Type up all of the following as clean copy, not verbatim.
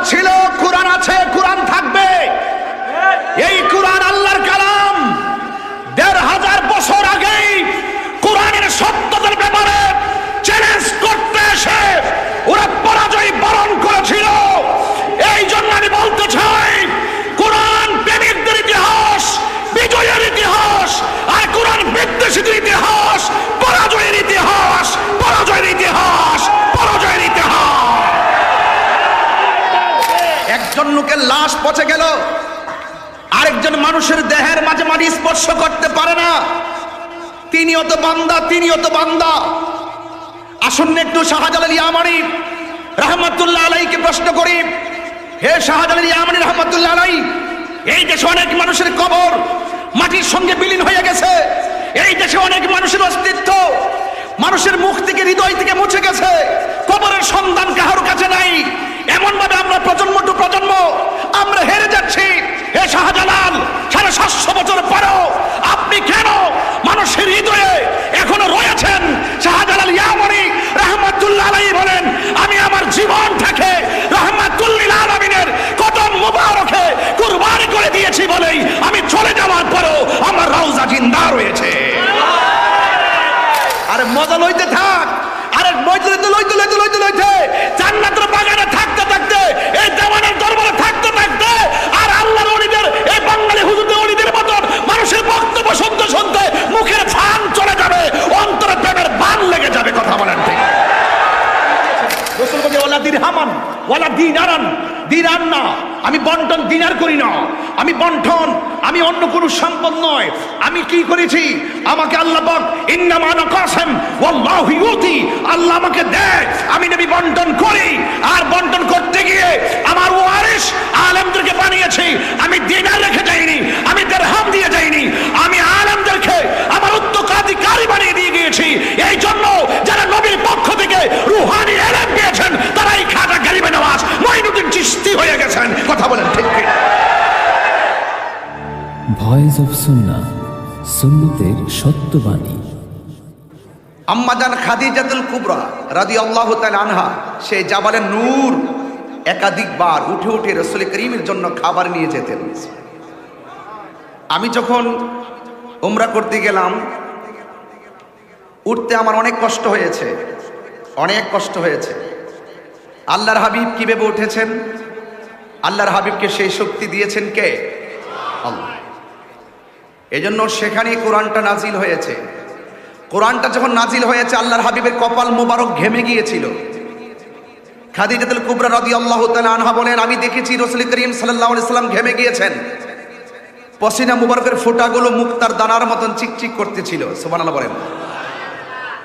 ছিল কোরআন আছে, কোরআন থাকবে। এই কোরআন আল্লাহর কালাম। ১৫০০ বছর আগেই কোরআনের সত্যতার ব্যাপারে চ্যালেঞ্জ করতে এসে ওরা পরাজয় বরণ করেছিল। এই জন্য আমি বলতে চাই, কোরআন প্রেমিকদের ইতিহাস বিজয়ের ইতিহাস, আর কোরআন বিদ্বেষীদের ইতিহাস পরাজয়ের ইতিহাস, পরাজয়ের ইতিহাস, পরাজয়ের ইতিহাস। একজন লোকের লাশ পচে গেল, আরেকজন মানুষের দেহের মাঝে মাটি স্পর্শ করতে পারে না। তিনিও তো বান্দা, তিনিও তো বান্দা। আসুন একটু শাহজালাল ইয়ামানি রহমতুল্লাহ আলাইকে প্রশ্ন করি। হে শাহজালাল ইয়ামানি রহমতুল্লাহ আলাই, এই দেশে অনেক মানুষের কবর মাটির সঙ্গে বিলীন হয়ে গেছে। এই দেশে অনেক মানুষের অস্তিত্ব মানুষের মুখ থেকে, হৃদয় থেকে মুছে গেছে। কবরের সন্ধান কারোর কাছে নাই। এমন ভাবে আমরা প্রজন্ম টু প্রজন্ম আমরা হেরে যাচ্ছি। হে শাহজালাল, ৭৫০ বছর পরেও আপনি কেন মানুষের হৃদয়ে এখনো রয়েছেন? শাহজালাল ইয়ামানি রহমতুল্লাহ আলাইহি বলেন, আমি আমার জীবনটাকে রহমাতুল্লিল আলামিনের কদম মুবারকে কুরবানি করে দিয়েছি বলেই আমি চলে যাওয়ার পরেও আমার রওজা জিন্দা রয়েছে। আরে মজা লইতে থাক, আরে লইতে জান্নাতের বাগানে থাকতে থাকতে, এই দেওয়ানের দরবারে থাকতে থাকতে, আর আল্লাহর ওলিদের, এই বাঙালি হুজুরদের ওলিদের মতন মানুষের বক্তব্য শুনতে শুনতে মুখের ফান চলে যাবে, অন্তরে প্রেমের বান লেগে যাবে। কথা বলেন ঠিক? রাসূল বলে, ওয়ালা দিরহামান ওয়ালা দিনারান, দিনার না, আমি বন্টন দিনার করি না, আমি বন্টন, আমি অন্য কোনো সম্পদ নয়। আমি কি করেছি? আমাকে আল্লাহ পাক ইন্নামা আনা কাসিম ওয়াল্লাহু ইউতি, আল্লাহ আমাকে দেয়, আমি নবী বন্টন করি। আর বন্টন করতে গিয়ে আমার ওয়ারিস আলেমদেরকে বানিয়েছি। আমি দিনার রেখে যাইনি, আমি দিরহাম দিয়ে যাইনি, আমি আলেমদেরকে আমার উত্তরাধিকারী বানিয়ে দিয়ে গিয়েছি। এই জন্য যারা নবীর পক্ষ থেকে রুহানি ইলম পেয়েছেন, তারাই খাজা গরিবে নওয়াজ মঈনুদ্দিন চিশতি হয়ে গেছেন। কথা বলেন ঠিক কি? ভয়েস অফ সুন্নাহ, সুন্নতের সত্যবাণী। আম্মাজান খাদিজাতুল কুবরা রাদিয়াল্লাহু তাআলা আনহা, সেই জাবালে নূর, একাধিকবার উঠে উঠে রাসূল করিমের জন্য খাবার নিয়ে যেতেন। আমি যখন উমরা করতে গেলাম, উঠতে আমার অনেক কষ্ট হয়েছে, অনেক কষ্ট হয়েছে। আল্লাহর হাবিব কিভাবে উঠেছেন? আল্লাহর হাবিবকে সেই শক্তি দিয়েছেন কে? আল্লাহ। এজন্য সেখানে কোরআনটা নাজিল হয়েছে। কোরআনটা যখন নাজিল হয়েছে, আল্লাহর হাবিবের কপাল মোবারক ঘেমে গিয়েছিল। খাদিজাতুল কুবরা রাদিয়াল্লাহু তাআলা আনহা বলেন, আমি দেখেছি রাসূল করিম সাল্লাল্লাহু আলাইহি সাল্লাম ঘেমে গিয়েছেন। পসিনা মুবারকের ফোঁটাগুলো মুক্তার দানার মতন চিকচিক করতেছিল। সুবহানাল্লাহ বলেন।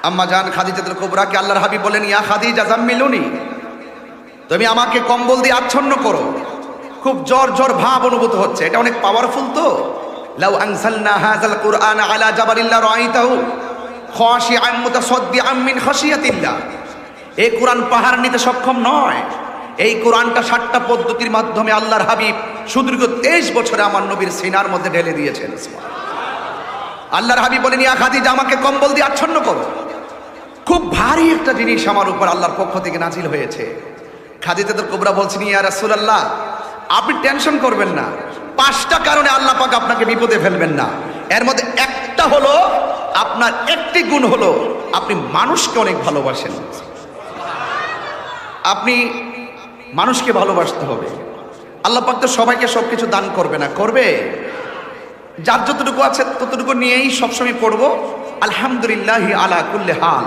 আম্মা জান খাদিজাতুল কুবরাকে আল্লাহর হাবিব বলেন, ইয়া খাদিজা জাম্মিলুনি, তুমি আমাকে কম্বল দিয়ে আচ্ছন্ন করো। খুব জ্বর জ্বর ভাব অনুভূত হচ্ছে। এটা অনেক পাওয়ারফুল তো। লাউ আনসালনা হাযাল কুরআন আলা জাবালিন লারাআইতাহু খাশিআন মুতাসাদ্দিআন মিন খাশিয়াতিল্লাহ। এই কোরআন পাহাড় নিতে সক্ষম নয়। এই কোরআনটা 7টা পদ্ধতির মাধ্যমে আল্লাহর হাবিব সুদীর্ঘ 23 বছরে আমার নবীর সিনার মধ্যে ঢেলে দিয়েছেন। আল্লাহর হাবিব বলেন, ইয়া খাদিজা, আমাকে কম্বল দিয়ে আচ্ছন্ন করো। খুব ভারী একটা জিনিস আমার উপর আল্লাহর পক্ষ থেকে নাজিল হয়েছে। খাদিজাতুল কুবরা বলছেন, ইয়া রাসূলুল্লাহ, আপনি টেনশন করবেন না। 5টা কারণে আল্লাহ পাক আপনাকে বিপদে ফেলবেন না। এর মধ্যে একটা হলো, আপনার একটি গুণ হলো আপনি মানুষকে অনেক ভালোবাসেন। আপনি মানুষকে ভালোবাসতে হবে। আল্লাহ পাক তো সবাইকে সবকিছু দান করবে না, করবে? যার যতটুকু আছে ততটুকু নিয়েই সবসময় পড়বো আলহামদুলিল্লাহি আলা কুল্লি হাল।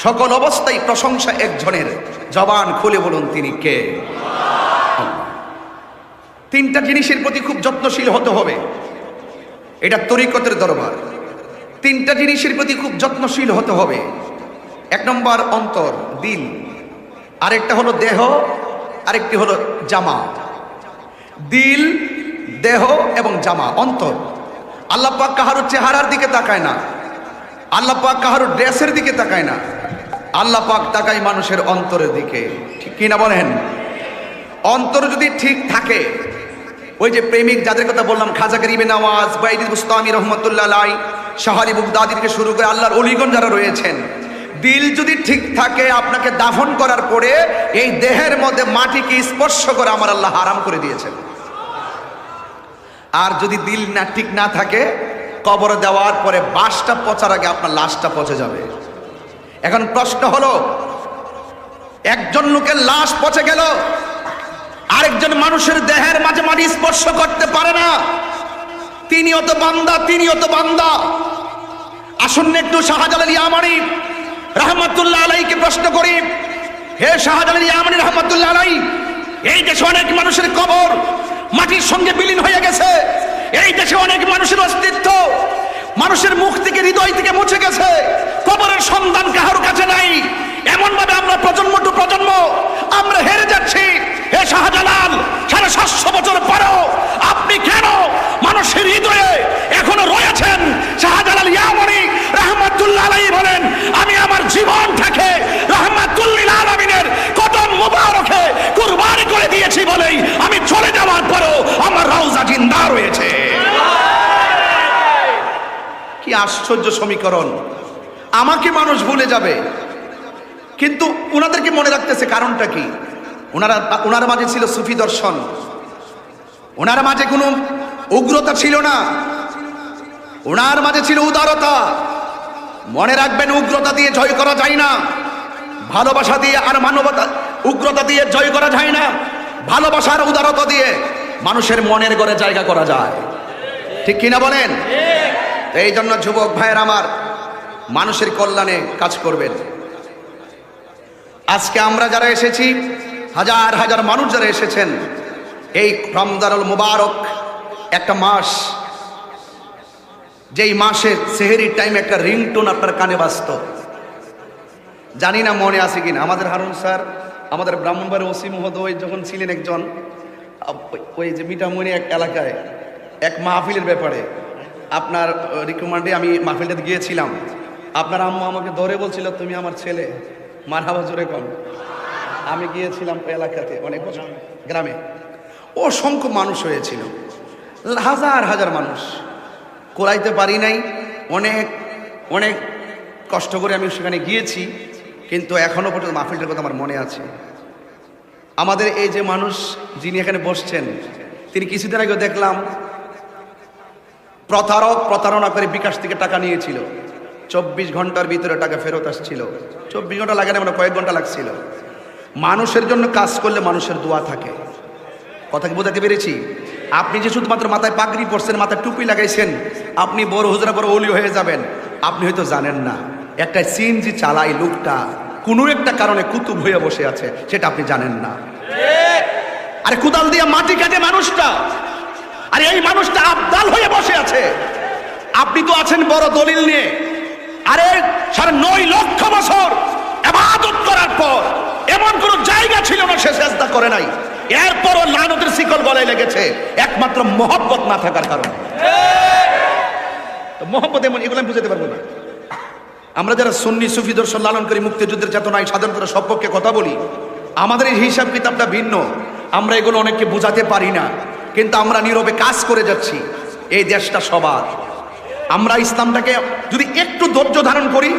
সকল অবস্থায় প্রশংসা একজনের, জবান খুলে বলুন তিনি কে? 3টা জিনিসের প্রতি খুব যত্নশীল হতে হবে। এটা তরিকতের দরবার। 3টা জিনিসের প্রতি খুব যত্নশীল হতে হবে। 1 নম্বর অন্তর, দিল। আরেকটা হলো দেহ, আরেকটি হলো জামা। দিল, দেহ এবং জামা, অন্তর। আল্লাহ পাক কাহারো চেহারার দিকে তাকায় না, আল্লাহ পাক কাহারো ড্রেসের দিকে তাকায় না, আল্লাহ পাক তাকায় মানুষের অন্তরের দিকে। ঠিক কিনা বলেন? অন্তর যদি ঠিক থাকে, ওই যে প্রেমিক যাদের কথা বললাম, খাজা গরিবে নওয়াজ, বাইজিদ বুস্তামি রহমতুল্লাহ আলাইহি, শাহ আলী বুগদাদিকে শুরু করে আল্লাহর ওলিগণ যারা রয়েছেন, দিল যদি ঠিক থাকে, আপনাকে দাফন করার পরে এই দেহের মধ্যে মাটিকে স্পর্শ করে আমার আল্লাহ হারাম করে দিয়েছেন। আর যদি দিল না ঠিক না থাকে, কবরে দেওয়ার পরে বাসটা পচার আগে আপনার লাশটা পচে যাবে। এখন প্রশ্ন হলো, একজন লোকের লাশ পচে গেল, আরেকজন মানুষের দেহের মাঝে মাটি স্পর্শ করতে পারে না, তিনিও তো বান্দা, তিনিও তো বান্দা। আসুন একটু শাহজালাল ইয়ামানি রহমতুল্লাহ আলাইকে প্রশ্ন করি, হে শাহজালাল ইয়ামানি রহমতুল্লাহ আলাই, এই দেশে অনেক মানুষের কবর মাটির সঙ্গে বিলীন হয়ে গেছে, এই দেশে অনেক মানুষের অস্তিত্ব মানুষের মুখ থেকে, হৃদয় থেকে মুছে গেছে, কবরের সন্ধান কারোর কাছে নাই। এমন ভাবে আমরা প্রজন্ম টু প্রজন্ম আমরা হেরে যাচ্ছি। হে শাহজালাল, 750 বছর পরেও আপনি কেন মানুষের হৃদয়ে এখনো রয়েছেন? শাহজালাল ইয়ামানি রহমতুল্লাহ আলাইহি বলেন, আমি আমার জীবনটাকে রহমাতুল্লিল আলামিনের কদম মুবারকে কুরবানি করে দিয়েছি বলেই আমি চলে যাওয়ার পরেও আমার রওজা জিন্দা রয়েছে। কি আশ্চর্য সমীকরণ! আমাকে মানুষ ভুলে যাবে, কিন্তু ওনাদেরকে মনে রাখতেছে। কারণটা কি? ওনার মাঝে ছিল সুফি দর্শন, ওনার মাঝে কোনো উগ্রতা ছিল না, ওনার মাঝে ছিল উদারতা। মনে রাখবেন, উগ্রতা দিয়ে জয় করা যায় না, ভালোবাসা দিয়ে আর মানবতা, উগ্রতা দিয়ে জয় করা যায় না, ভালোবাসার উদারতা দিয়ে মানুষের মনের ঘরে জায়গা করা যায়। ঠিক কিনা বলেন? এই জন্য যুবক ভাইয়ের আমার, মানুষের কল্যাণে কাজ করবেন। আজকে আমরা যারা এসেছি, হাজার হাজার মানুষ যারা এসেছেন, এই রমজানুল মুবারক একটা মাস, যেই মাসের সেহরির টাইম একটা রিংটোন আপনার কানে বাজত। জানি না মনে আছে কিনা, আমাদের হারুন স্যার, আমাদের ব্রাহ্মণবাড়ির ওসি মহোদয় যখন ছিলেন একজন, ওই যে মিঠামণি এক এলাকায় এক মাহফিলের ব্যাপারে আপনার রিকমেন্ডে আমি মাহফিলটাতে গিয়েছিলাম। আপনার আম্মা আমাকে ধরে বলছিল, তুমি আমার ছেলে, মারহাবা জোরে কম। আমি গিয়েছিলাম ওই এলাকাতে, অনেক বছর গ্রামে, অসংখ্য মানুষ হয়েছিল, হাজার হাজার মানুষ, কোলাইতে পারি নাই, অনেক অনেক কষ্ট করে আমি সেখানে গিয়েছি, কিন্তু এখনো পর্যন্ত মাহফিলটার কথা আমার মনে আছে। আমাদের এই যে মানুষ যিনি এখানে বসছেন, তিনি কিছুদিন আগে দেখলাম প্রতারণা করে বিকাশ থেকে টাকা নিয়েছিল, 24 ঘন্টার ভিতরে টাকা ফেরত আসছিল। 24 ঘন্টা লাগে না, মানে কয়েক ঘন্টা লাগছিল। মানুষের জন্য কাজ করলে মানুষের দোয়া থাকে। কথা কি বোঝাতে পেরেছি? আপনি যে শুধুমাত্র মাথায় পাগড়ি পরছেন, মাথায় টুপি লাগাইছেন, আপনি বড় হুজরা বড় ওলি হয়ে যাবেন, আপনি হয়তো জানেন না একটা সিএনজি চালাই লোকটা কোনো একটা কারণে কুতুব হয়ে বসে আছে, সেটা আপনি জানেন না। আরে কুদাল দিয়ে মাটি কাটে মানুষটা, আর এই মানুষটা আবদাল হয়ে বসে আছে। আপনি তো আছেন বড় দলিল নিয়ে। আরে 9.5 লক্ষ বছর ইবাদত করার পর এমন কোন জায়গা ছিল না সে সিজদা করে নাই, এরপরও লানতের শিকল গলায় লেগেছে একমাত্র মহব্বত না থাকার কারণে। তো মহব্বত এমন, এগুলো আমি বুঝাতে পারবো না। আমরা যারা সুন্নি সুফি দর্শন লালন করি, মুক্তিযুদ্ধের চেতনায় স্বাধীনতার সপক্ষে কথা বলি, আমাদের এই হিসাব কিতাবটা ভিন্ন। আমরা এগুলো অনেককে বোঝাতে পারি না, কিন্তু আমরা নীরবে কাজ করে যাচ্ছি। এই দেশটা সবার, আমরা ইসলামটাকে যদি একটু ধৈর্য ধারণ করি,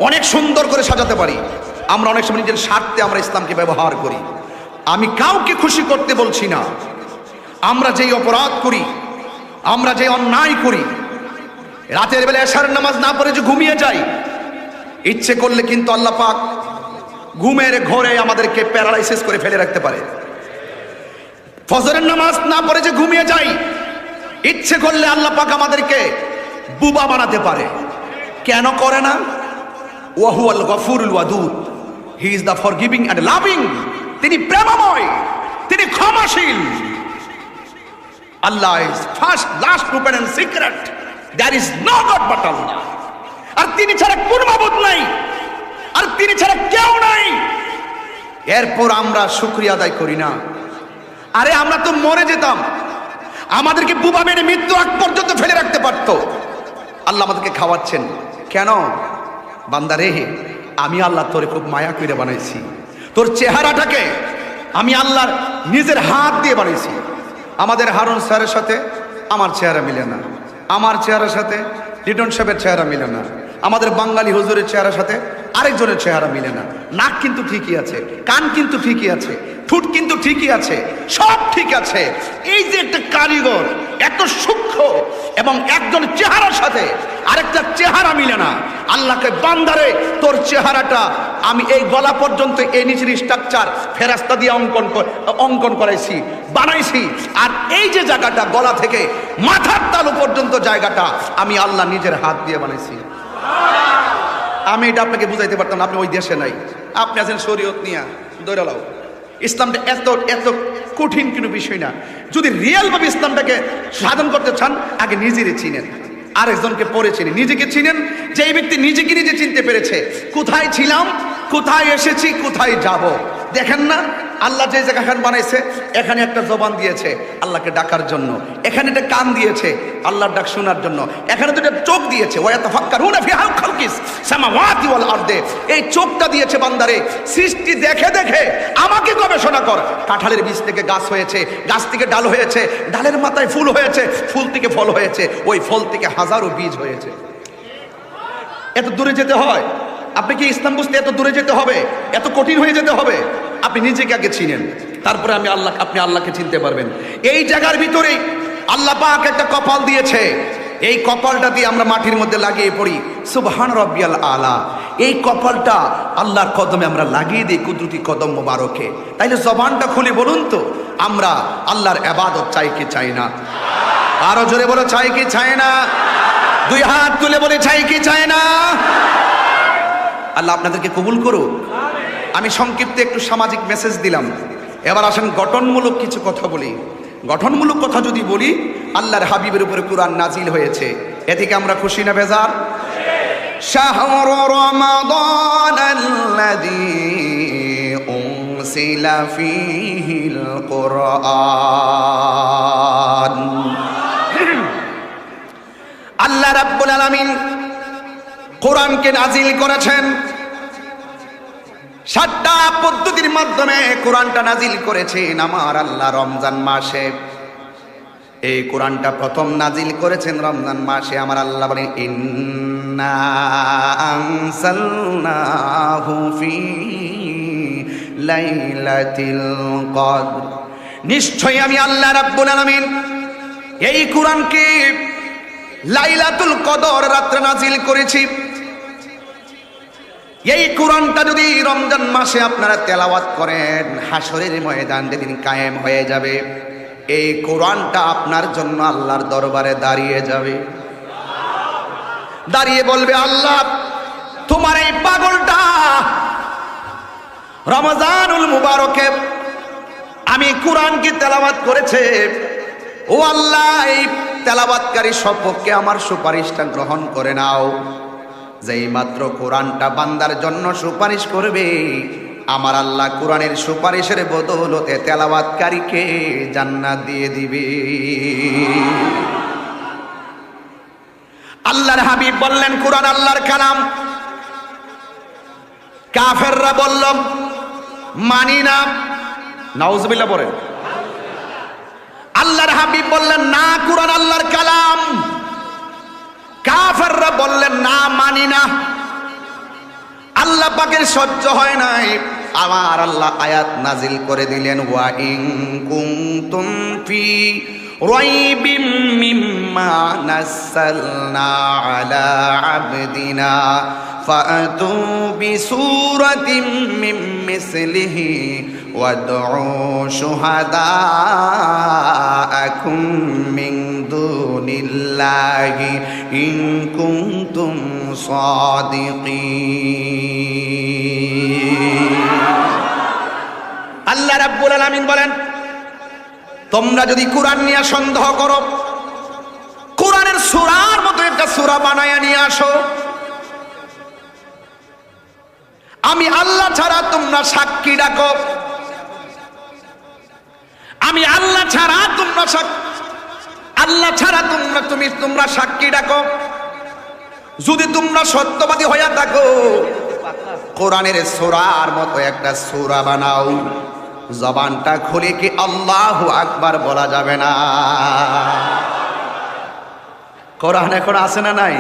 অনেক সুন্দর করে সাজাতে পারি। আমরা অনেক সময় নিজের স্বার্থে আমরা ইসলামকে ব্যবহার করি। আমি কাউকে খুশি করতে বলছি না। আমরা যেই অপরাধ করি, আমরা যে অন্যায় করি, রাতের বেলা এশার নামাজ না পড়ে যে ঘুমিয়ে যাই, ইচ্ছে করলে কিন্তু আল্লাহ পাক ঘুমের ঘরে আমাদেরকে প্যারালাইসিস করে ফেলে রাখতে পারে। ফজরের নামাজ না পড়ে যে ঘুমিয়ে যাই, ইচ্ছে করলে আল্লাহ পাক আমাদেরকে বুবা বানাতে পারে। কেন করে না? ওয়াহুয়াল গফুরুল ওয়াদুদ, he is the forgiving and loving. তিনি প্রেমময়, তিনি ক্ষমাশীল। Allah is first, last, open and secret. There is no god but Allah. আর তিনি ছাড়া কোনো মাবুদ নাই, আর তিনি ছাড়া কেউ নাই। এরপর আমরা শুকরিয়া আদায় করি না। আরে আমরা তো মরে যেতাম, আমাদেরকে বুবা মেরে মৃত্যু আগ পর্যন্ত ফেলে রাখতে পারত। আল্লাহ আমাদেরকে খাওয়াচ্ছেন কেন? বান্দা রে, আমি আল্লাহ তোরে খুব মায়া করে বানাইছি। তোর চেহারাটাকে আমি আল্লাহর নিজের হাত দিয়ে বানাইছি। আমাদের হারুন স্যারের সাথে আমার চেহারা মিলে না, আমার চেহারার সাথে লিটন সাহেবের চেহারা মিলে না, আমাদের বাঙালি হুজুরের চেহারার সাথে আরেকজনের চেহারা মিলে না। নাক কিন্তু ঠিকই আছে, কান কিন্তু ঠিকই আছে, ঠোঁট কিন্তু ঠিকই আছে, সব ঠিক আছে। এই যে একটা কারিগর এত সূক্ষ্ম এবং একজন চেহারার সাথে আরেকটা চেহারা মিলে না। আল্লাহকে বান্দারে তোর চেহারাটা আমি এই গলা পর্যন্ত এই নিচের স্ট্রাকচার ফেরেশতা দিয়ে অঙ্কন করাইছি, বানাইছি, আর এই যে জায়গাটা গলা থেকে মাথার তালু পর্যন্ত জায়গাটা আমি আল্লাহ নিজের হাত দিয়ে বানাইছি। আমি এটা আপনাকে বুঝাইতে পারতাম না, আপনি ওই দেশে নাই, আপনি আছেন শরীয়ত নিয়া দৌড়ে লাও। ইসলামটা এত এত কঠিন কোনো বিষয় না। যদি রিয়েল ভাবে ইসলামটাকে সাধন করতে চান, আগে নিজেরই চিনেন, আরেকজনকে পরে চিনেন, নিজেকে চিনেন। যে এই ব্যক্তি নিজেকে নিজে চিনতে পেরেছে, কোথায় ছিলাম, কোথায় এসেছি, কোথায় যাব। দেখেন না আল্লাহ যে জায়গাখান বানাইছে, এখানে একটা জবান দিয়েছে আল্লাহকে ডাকার জন্য, এখানে একটা কান দিয়েছে আল্লাহর ডাক শোনার জন্য, এখানে দুটো চোখ দিয়েছে ওয়ায়াতাফাক্কারুনা ফি খালকিস সামাওয়াতি ওয়াল আরদে। এই চোখটা দিয়েছে বান্দারে সৃষ্টি দেখে দেখে আমাকে গবেষণা কর। কাঁঠালের বীজ থেকে গাছ হয়েছে, গাছ থেকে ডাল হয়েছে, ডালের মাথায় ফুল হয়েছে, ফুল থেকে ফল হয়েছে, ওই ফল থেকে হাজারো বীজ হয়েছে। এত দূরে যেতে হয়? আপনি কি ইসলাম বুঝতে এত দূরে যেতে হবে, এত কঠিন হয়ে যেতে হবে? আপনি নিজেকে আগে চিনেন, তারপরে আপনি আল্লাহকে চিনতে পারবেন। এই জায়গার ভিতরেই আল্লাহ পাক একটা কপাল দিয়েছে, এই কপালটা দিয়ে আমরা মাটির মধ্যে লাগিয়ে পড়ি সুবহান রাব্বিয়াল আলা। এই কপালটা আল্লাহর কদমে আমরা লাগিয়ে দিই, কুদরতি কদম মোবারকে। তাইলে জবানটা খুলে বলুন তো, আমরা আল্লাহর ইবাদত চাই কি চাই না? আরো জোরে বলো, চাই কি চাই না? দুই হাত তুলে বলে, চাই কি চাই না? আল্লাহ আপনাদেরকে কবুল করুক। আমি সংক্ষিপ্ত একটু সামাজিক মেসেজ দিলাম, এবার আসেন গঠনমূলক কিছু কথা বলি। গঠনমূলক কথা যদি বলি, আল্লাহর হাবিবের উপরে কোরআন নাজিল হয়েছে, এ থেকে আমরা খুশি না বেজার? শাহরু রমাদানাল্লাযী উনসিলা ফীহিল কুরআন। আল্লাহ রাব্বুল আলামিন কোরআনকে নাজিল করেছেন, 7টা পদ্ধতির মাধ্যমে কোরআনটা নাজিল করেছেন আমার আল্লাহ রমজান মাসে। এই কোরআনটা প্রথম নাজিল করেছেন রমজান মাসে। আমার আল্লাহ বলেন, ইন্না আনসালনাহু ফি লাইলাতিল কদর। নিশ্চয়ই আমি আল্লাহ রাব্বুল আলামিন এই কোরআনকে লাইলাতুল কদর রাত্রে নাজিল করেছি। এই কোরআনটা যদি রমজান মাসে আপনারা তেলাওয়াত করেন, হাসরের ময়দান যেদিন কায়েম হয়ে যাবে, এই কোরআনটা আপনার জন্য আল্লাহর দরবারে দাঁড়িয়ে যাবে, দাঁড়িয়ে বলবে, আল্লাহ তোমার এই পাগলটা রমজানুল মুবারকে আমি কোরআনকে তেলাওয়াত করেছে, ও আল্লাহ এই তেলাওয়াতকারী সপক্ষে আমার সুপারিশটা গ্রহণ করে নাও। যেই মাত্র কোরআনটা বান্দার জন্য সুপারিশ করবে, আমার আল্লাহ কোরআনের সুপারিশের বদৌলতে তেলাওয়াতকারীকে জান্নাত দিয়ে দিবে। আল্লাহর হাবিব বললেন, কোরআন আল্লাহর কালাম। কাফেররা বলল, মানি না। নাউজুবিল্লাহ বলেন। আল্লাহর হাবিব বললেন, না, কোরআন আল্লাহর কালাম। কাফেররা বললেন, না, মানি না। আল্লাহ পাকের সহ্য হয় নাই, আমার আল্লাহ আয়াত নাজিল করে দিলেন, ওয়া ইন কুনতুম ফি রাইবিম মিম্মা নাযালনা আলা আবদিনা ফাআতু বিসূরাতিম মিন মিসলিহি ওয়াদউ শুহাদাআকুম মিন দুনিল্লাহি ইন কুনতুম সাদিকিন। আল্লাহ রাব্বুল আলামিন বলেন, তোমরা যদি কোরআন নিয়ে সন্দেহ করো, কোরআনের সূরার মতো একটা সূরা বানায়া নিয়ে আসো। আমি আল্লাহ ছাড়া তোমরা সাক্ষী ডাকো, আমি আল্লাহ ছাড়া তোমরা তোমরা সাক্ষী ডাকো। যদি তোমরা সত্যবাদী হইয়া থাকো, কোরআনের সূরার মতো একটা সূরা বানাও। জবানটা খুলে কি আল্লাহু আকবার বলা যাবে না? কোরআন এখন আছে না নাই?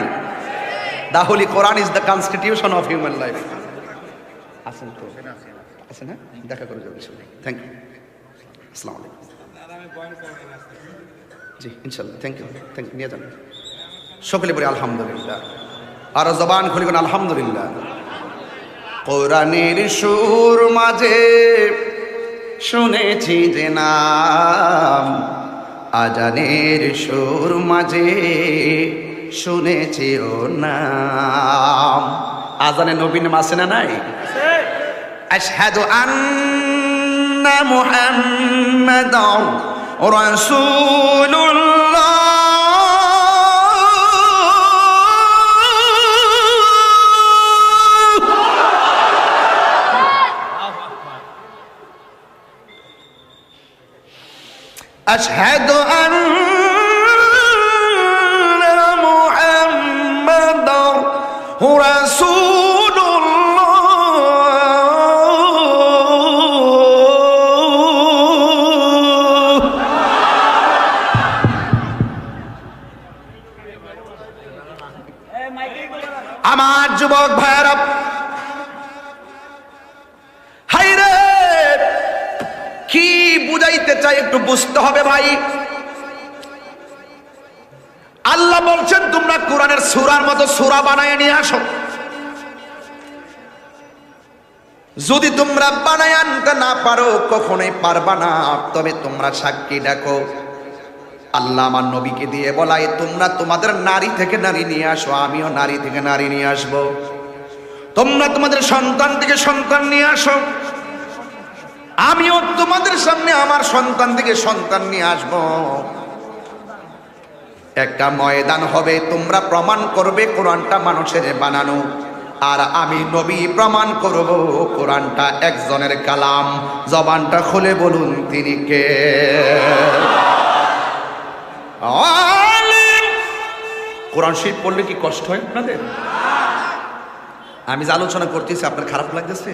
The Holy Quran is the constitution of human life. আছেন তো? আছে না? দেখা করে যাবে। Thank you. আসসালামু আলাইকুম। জি ইনশাল্লাহ, থ্যাংক ইউ নিয়ে যান। সকলে বলি আলহামদুলিল্লাহ, আর জবান খুলে বলেন আলহামদুলিল্লাহ। কোরআনের সুর মাঝে শুনেছি যে নাম, আজানের সুর মাঝে শুনেছি ও নাম। আজানে নবী নাম আছে না নাই? আশহাদু আন্না মুহাম্মাদার রাসূলুল্লাহ। আশহাদু আন্না মুহাম্মাদার রাসূলুল্লাহ। আমার যুবক ভাইরা, হায়রে কি বুঝাইতে চাই একটু বুঝতে হবে ভাই। আল্লাহ বলছেন তোমরা কোরআনের সূরার মতো সূরা বানায় নিয়ে আসো। যদি তোমরা বানায় আনতে না পারো, কখনোই পারবা না, তবে তোমরা সাক্ষী ডাকো। আল্লাহ আমার নবীকে দিয়ে বলায় তোমরা তোমাদের নারী থেকে নারী নিয়ে আসো, আমিও নারী থেকে নারী নিয়ে আসবো। তোমরা তোমাদের সন্তান থেকে সন্তান নিয়ে আসো, আমিও তোমাদের সামনে আমার সন্তান থেকে সন্তান নিয়ে আসবো। একটা ময়দান হবে, তোমরা প্রমাণ করবে কোরআনটা মানুষের বানানো, আর আমি নবী প্রমাণ করব কোরআনটা একজনের কালাম। জবানটা খুলে বলুন তিনি কে? কোরআন শরীফ পড়লে কি কষ্ট হয় আপনাদের? আমি যে আলোচনা করতেছি আপনার খারাপ লাগতেছে?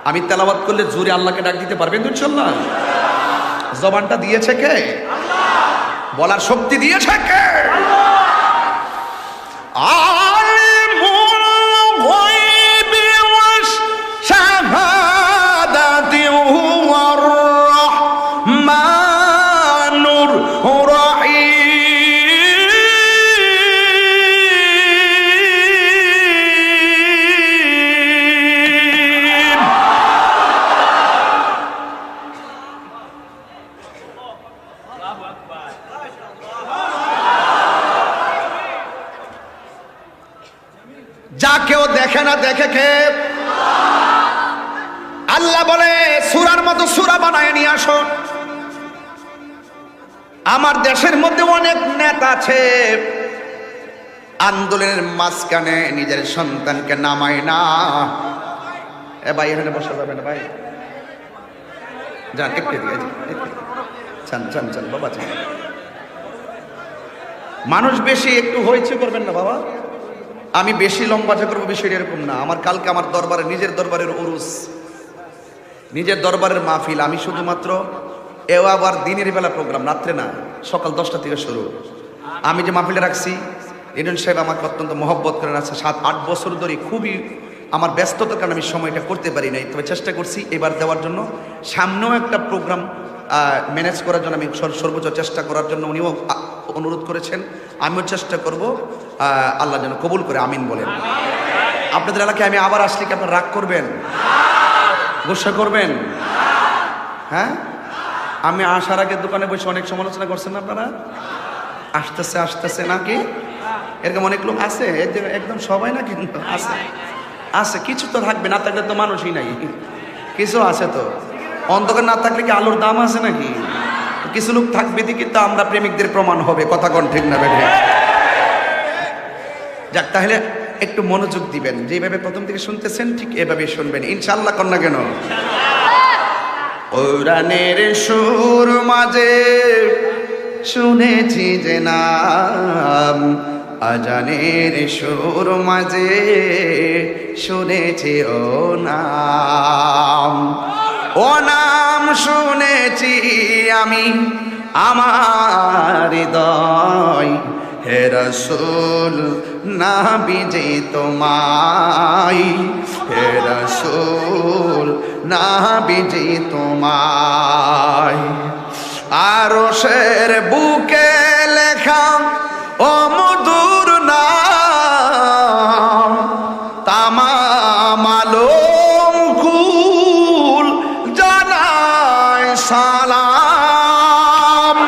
আমি তেলাওয়াত করলে জোরে আল্লাহকে ডাক দিতে পারবেন তো ইনশাআল্লাহ? জবানটা দিয়েছে কে? বলার শক্তি দিয়েছে কে? আলিমুল গায়বি ওয়াশ শাহাদাতি হুয়ার রাহমানুর রাহিম। যা কেউ দেখে না, দেখে কে? আল্লাহ বলে সূরার মতো সূরা বানায় নিয়ে আসো। আমার দেশের মধ্যে অনেক নেতা আছে, আন্দোলনের মাঝখানে নিজের সন্তানকে নামায় না। এ ভাই এখানে বসা যাবে না ভাই, যান একটু দিয়ে চান চান চান বাবা চান। মানুষ বেশি একটু হয়েছে করবেন না বাবা। আমি বেশি লম্বাচা করবো বিষয়টা এরকম না। আমার কালকে আমার দরবারে, নিজের দরবারের উরুস, নিজের দরবারের মাহফিল। আমি শুধুমাত্র এও আবার দিনের বেলা প্রোগ্রাম, রাত্রে না, সকাল 10টা থেকে শুরু। আমি যে মাহফিলটা রাখছি, ইডন সাহেব আমাকে অত্যন্ত মহব্বত করেন আছে 7-8 বছর ধরে। খুবই আমার ব্যস্ততার কারণে আমি সময়টা করতে পারি নাই, তবে চেষ্টা করছি এবার দেওয়ার জন্য। সামনেও একটা প্রোগ্রাম ম্যানেজ করার জন্য আমি সর্বোচ্চ চেষ্টা করার জন্য উনিও অনুরোধ করেছেন, আমিও চেষ্টা করব। আল্লাহ যেন কবুল করে, আমিন বলেন। আপনাদের এলাকায় আমি আবার আসলে কি আপনারা রাগ করবেন, গোসা করবেন? হ্যাঁ, আমি আসার আগে দোকানে বসে অনেক সমালোচনা করছেন আপনারা, আসতেছে আসতেছে নাকি এরকম অনেক লোক আছে, একদম সবাই না কিন্তু আছে, আছে কিছু তো থাকবে, না থাকলে তো মানুষই নাই, কিছু আছে তো। অন্ধকার না থাকলে কি আলোর দাম আছে নাকি? কিছু লোক থাকবে দিকে তো আমরা প্রেমিকদের প্রমাণ হবে, কথা কোন ঠিক না বেঠে? যাক, তাহলে একটু মনোযোগ দিবেন, যেভাবে প্রথম থেকে শুনতেছেন ঠিক এভাবে শুনবেন ইনশাআল্লাহ। কন্যা কেন? কোরআনের সুর মাঝে শুনেছি যে নাম, আজানের সুর মাঝে শুনেছি ও নাম। ও নাম শুনেছি আমি আমার হৃদয়, হে রাসূল নাবিজি তোমায়, হে রাসূল নাবিজি তোমায়। আরশের বুকে লেখা ও মধুর নাম, তামাম আলম কুল জানায় সালাম।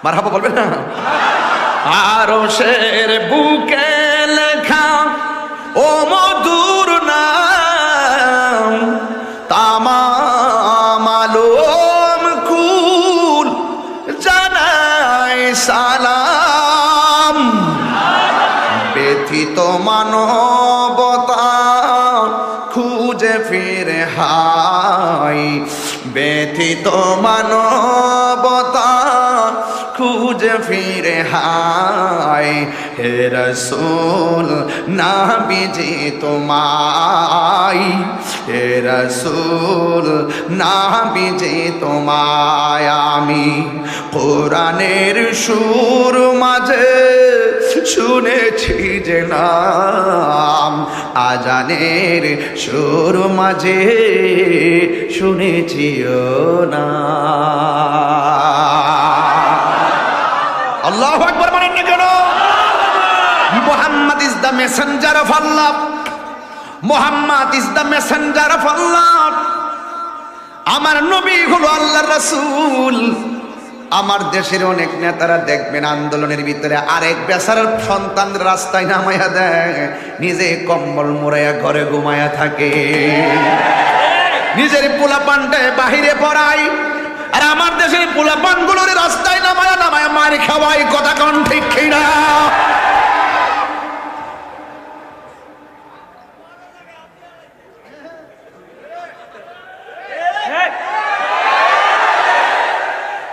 মারহাবা বলবেন না? আরশের বুকে লেখা ও মধুর নাম, তামাম আলম কুল জানায় সালাম। ব্যথিত মানবতা খুঁজে ফিরে হায়, ব্যথিত মানবতা খুঁজে ফিরে হায়, হে রাসূল নাবিজি তোমায়, হে রাসূল নাবিজি তোমায়। আমি কোরআনের সুর মাঝে শুনেছি যে নাম, আজানের সুর মাঝে শুনেছি ও নাম। আল্লাহু আকবার বলেন না কেন? Muhammad is the messenger of Allah, Muhammad is the messenger of Allah. আমার নবী হলো আল্লাহর রাসূল। আমার দেশের অনেক নেতারা দেখবেন আন্দোলনের ভিতরে আরেক বেচারার সন্তান রাস্তায় নামাইয়া দেয়, নিজে কম্বল মোড়াইয়া ঘরে ঘুমায়া থাকে, নিজের পোলাপানটায় বাহিরে পড়ায়, আর আমার দেশের পোলাপানগুলোর রাস্তায় নামায়া নামায়া মার খাওয়াই। কথা কোন ঠিক কিনা?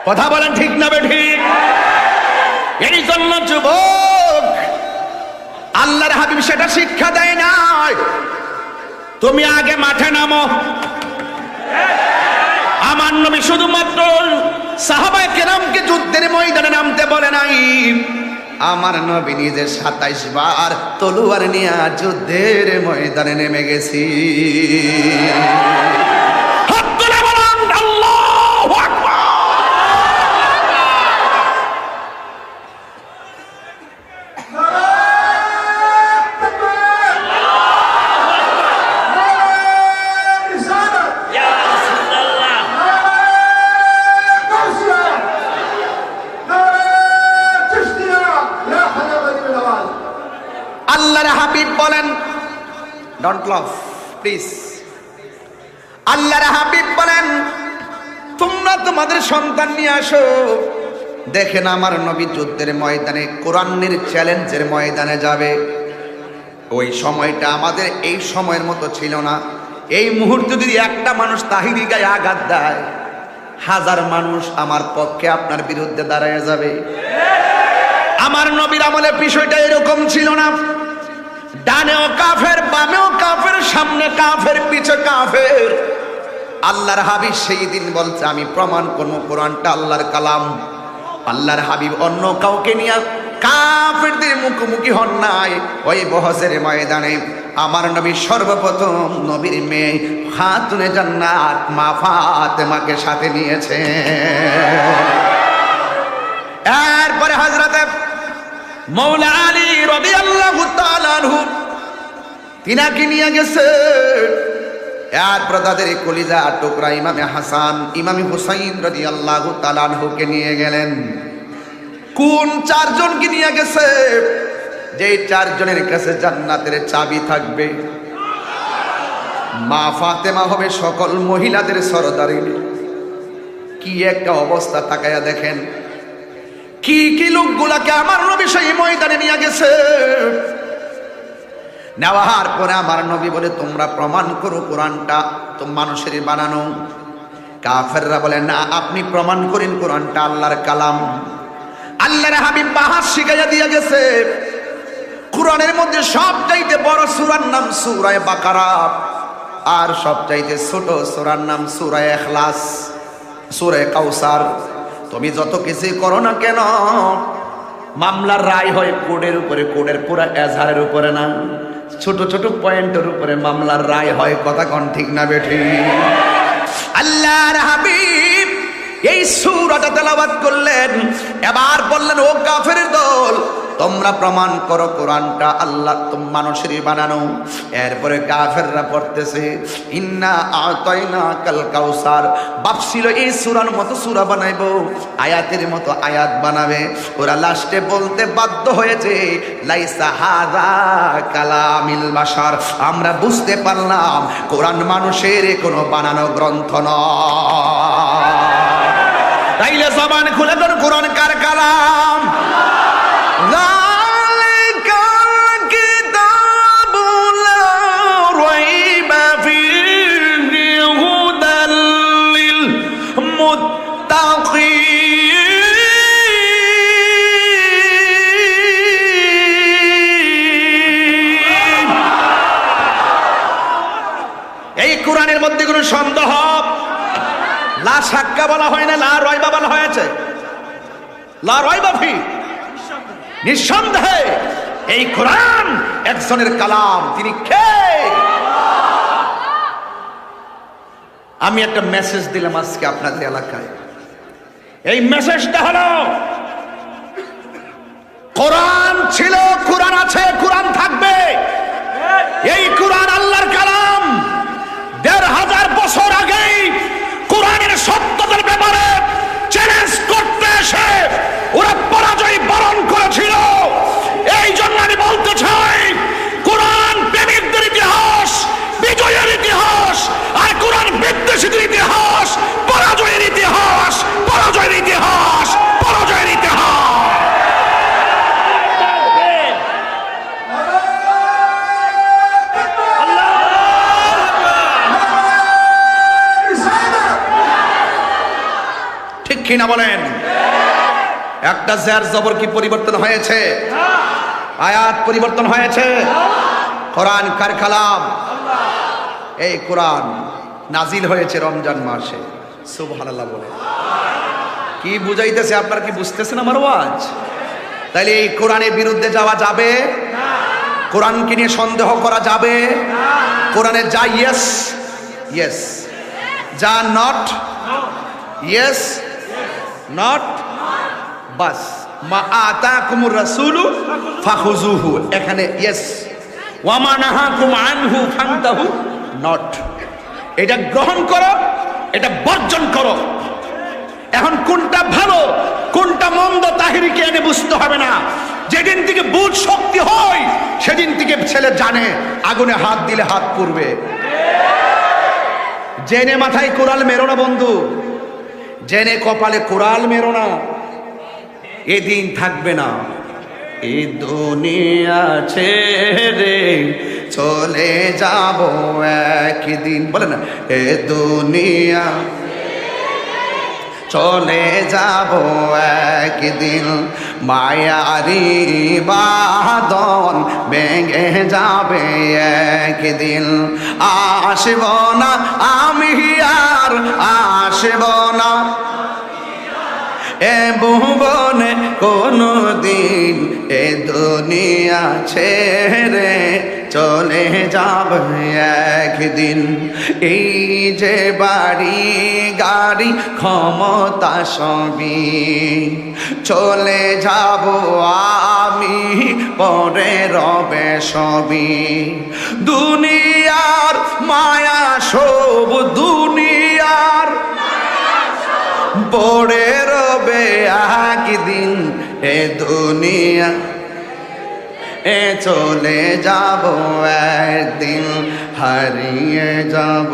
কথা বলেন ঠিক না বেঠিক? এই জন্য যুবক, আল্লাহর হাবিব সেটা শিক্ষা দেয় নাই। তুমি আগে মাঠে নামো। আমার নবী শুধুমাত্র সাহাবায়ে কেরামকে যুদ্ধের ময়দানে নামতে বলে নাই, আমার নবী নিজে 27 বার তলোয়ার নিয়ে যুদ্ধের ময়দানে নেমে গেছি। আল্লাহর হাবিব বলেন, ডোন্ট লাফ প্লিজ। আল্লাহর হাবিব বলেন, তোমরা তোমাদের সন্তান নিয়ে আসো। দেখেন আমার নবী যুদ্ধের ময়দানে, কোরআনের চ্যালেঞ্জের ময়দানে যাবে। ওই সময়টা আমাদের এই সময়ের মতো ছিল না। এই মুহূর্তে যদি একটা মানুষ তাহিরি গায়ে আঘাত দেয়, 1000 মানুষ আমার পক্ষে আপনার বিরুদ্ধে দাঁড়ায় যাবে। আমার নবীর আমলে বিষয়টা এরকম ছিল না। ডানেও কাফের, বামেও কাফের, সামনে কাফের, পিছে কাফের। আল্লাহর হাবিব সেই দিন বলছে, আমি প্রমাণ করবো কোরআনটা আল্লাহর কালাম। আল্লাহর হাবিব অন্য কাউকে নিয়ে কাফেরদের মুখোমুখি হন নাই। ওই বহসের ময়দানে আমার নবী সর্বপ্রথম নবীর মেয়ে খাতুনে জান্নাত মা ফাতেমাকে সাথে নিয়েছে। এরপরে হযরতে মাওলা আলী রাদিয়াল্লাহু তাআলা আনহু তিনাকে নিয়ে গেছে। এরপর তাদের কলিজা টুকরা ইমামে হাসান, ইমামে হুসাইন রাদিয়াল্লাহু তাআলা আনহুকে নিয়ে গেলেন। কোন 4 জনকে নিয়ে গেছে? যেই 4 জনের কাছে জান্নাতের চাবি থাকবে। মা ফাতেমা হবে সকল মহিলাদের সরদারিনী। কি একটা অবস্থা, তাকায়া দেখেন কি কি লোকগুলাকে আমার নবী সেই ময়দানে নিয়ে গেছে। নেওয়ার পরে আমার নবী বলে, তোমরা প্রমাণ করো কোরআনটা তো মানুষের বানানো। কাফেররা বলে, না, আপনি প্রমাণ করেন কোরআনটা আল্লাহর কালাম। আল্লাহর হাবিব বাহাস শিখাইয়া দিয়ে গেছে। কোরআনের মধ্যে সবচাইতে বড় সূরার নাম সূরা বাকারা, আর সবচাইতে ছোট সূরার নাম সূরা ইখলাস, সূরা কাউসার। তুমি যত কিছু করো না কেন, মামলার রায় হয় কোডের উপরে, কোডের পুরা এজাহারের উপরে না, ছোট ছোট পয়েন্টের উপরে মামলার রায় হয়। কথা কোন ঠিক না বেঠি? আল্লাহর হাবিব এই সূরাটা তেলাওয়াত করলেন, এবার বললেন ও কাফেরের দল, তোমরা প্রমাণ করো কোরআনটা আল্লাহ মানুষেরই বানানো। এরপরে কাফেররা পড়তেছে ইন্না আতাইনাকাল কাউসার, ভাবছিল এই সূরার মতো সূরা বানাইবো, আয়াতের মতো আয়াত বানাবে। ওরা লাস্টে বলতে বাধ্য হয়েছে লাইসা হাযা কালামিল বাশার, আমরা বুঝতে পারলাম কোরআন মানুষের কোনো বানানো গ্রন্থ নয়। তাইলে জবান খুলে তোর কোরআন কার কালাম? এই কোরআনের মধ্যে কোনো সন্দেহ লা শাক্কা বলা হয় না, লা রাইবা বলা হয়েছে। লা রাইবা ফি, নিঃসন্দেহে এই কোরআন একজনের কালাম। তিনি কে? আমি একটা মেসেজ দিলাম আজকে আপনাদের এলাকায়। এই মেসেজটা হলো কোরআন ছিল, কোরআন আছে, কোরআন থাকবে। এই কোরআন আল্লাহর কালাম। ১৫০০ বছর আগেই কোরআনের সত্যতার ব্যাপারে চ্যালেঞ্জ করতে এসে ওরা পরাজয় বরণ করেছিল। এই জন্য আমি বলতে চাই, কোরআন প্রেমিকদের ইতিহাস বিজয়ের ইতিহাস, আর কোরআন বিদ্বেষীদের ইতিহাস পরাজয়ের ইতিহাস, পরাজয়ের ইতিহাস, পরাজয়ের ইতিহাস। ঠিক কিনা বলেন? একটা জের জবর কি পরিবর্তন হয়েছে? আয়াত পরিবর্তন হয়েছে? কোরআন কার কালাম? এই কোরআন নাজিল হয়েছে রমজান মাসে। সুবহানাল্লাহ বলে কি বুঝাইতেছে? আপনারা কি বুঝতেছেন আমার ওয়াজ? তাইলে এই কোরআনের বিরুদ্ধে যাওয়া যাবে? কোরআনকে নিয়ে সন্দেহ করা যাবে? কোরআনে যা ইয়েস ইয়েস, যা নট ইয়েস নট, বাস। মা আতাকুমুর রাসূলু ফাখুযুহু, এখানে ইয়েস। ওয়া মা নাহাকুম আনহু ফান্তাহু, নট। এটা গ্রহণ করো, এটা বর্জন করো। এখন কোনটা ভালো কোনটা মন্দ তাহিরিকে এনে বুঝতে হবে না। যেদিন থেকে বুঝ শক্তি হয় সেদিন থেকে ছেলে জানে আগুনে হাত দিলে হাত পুড়বে। জেনে মাথায় কোরাল মেরো না বন্ধু, জেনে কপালে কোরাল মেরো না, এদিন থাকবে না। এই দুনিয়া ছেড়ে চলে যাব একদিন, বলে না এ দুনিয়া চলে যাব একদিন, মায়ারি বাঁধন ভেঙে যাবে একদিন। আসব না আমি আর আসব না এ ভুবনে কোনো দিন, এ দুনিয়া ছেড়ে চলে যাবে একদিন। এই যে বাড়ি গাড়ি ক্ষমতা সবই চলে যাব আমি, পরে রবে সবই। দুনিয়ার মায়া সব দুনিয়ার পরে রবে একদিন, এ দুনিয়া এ চলে যাব একদিন, হারিয়ে যাব।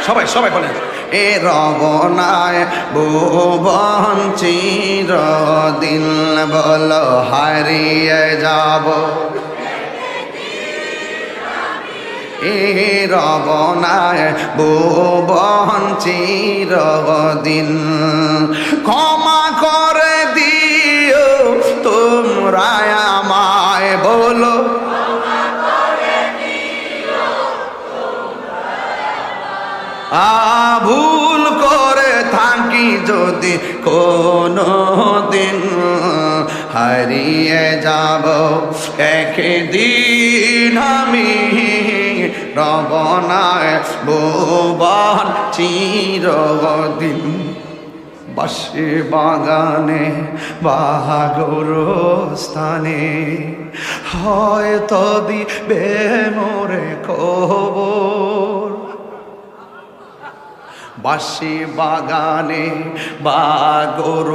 সবাই সবাই বলেন এ রবনায় ভুবন চিরদিন, বলো হারিয়ে যাব। এ রবনায় ভুবন চিরদিন, ক্ষমা করে দিও তোমরা আমায়, বলো ভুল করে থাকি যদি কোনো দিন হারিয়ে যাব, একদিন আমি রবনায় ভুবন চিরদিন। বাঁশি বাগানে বাহাগর স্থানে হয়তো দিবে মোরে খবর। বাঁশি বাগানে বাগর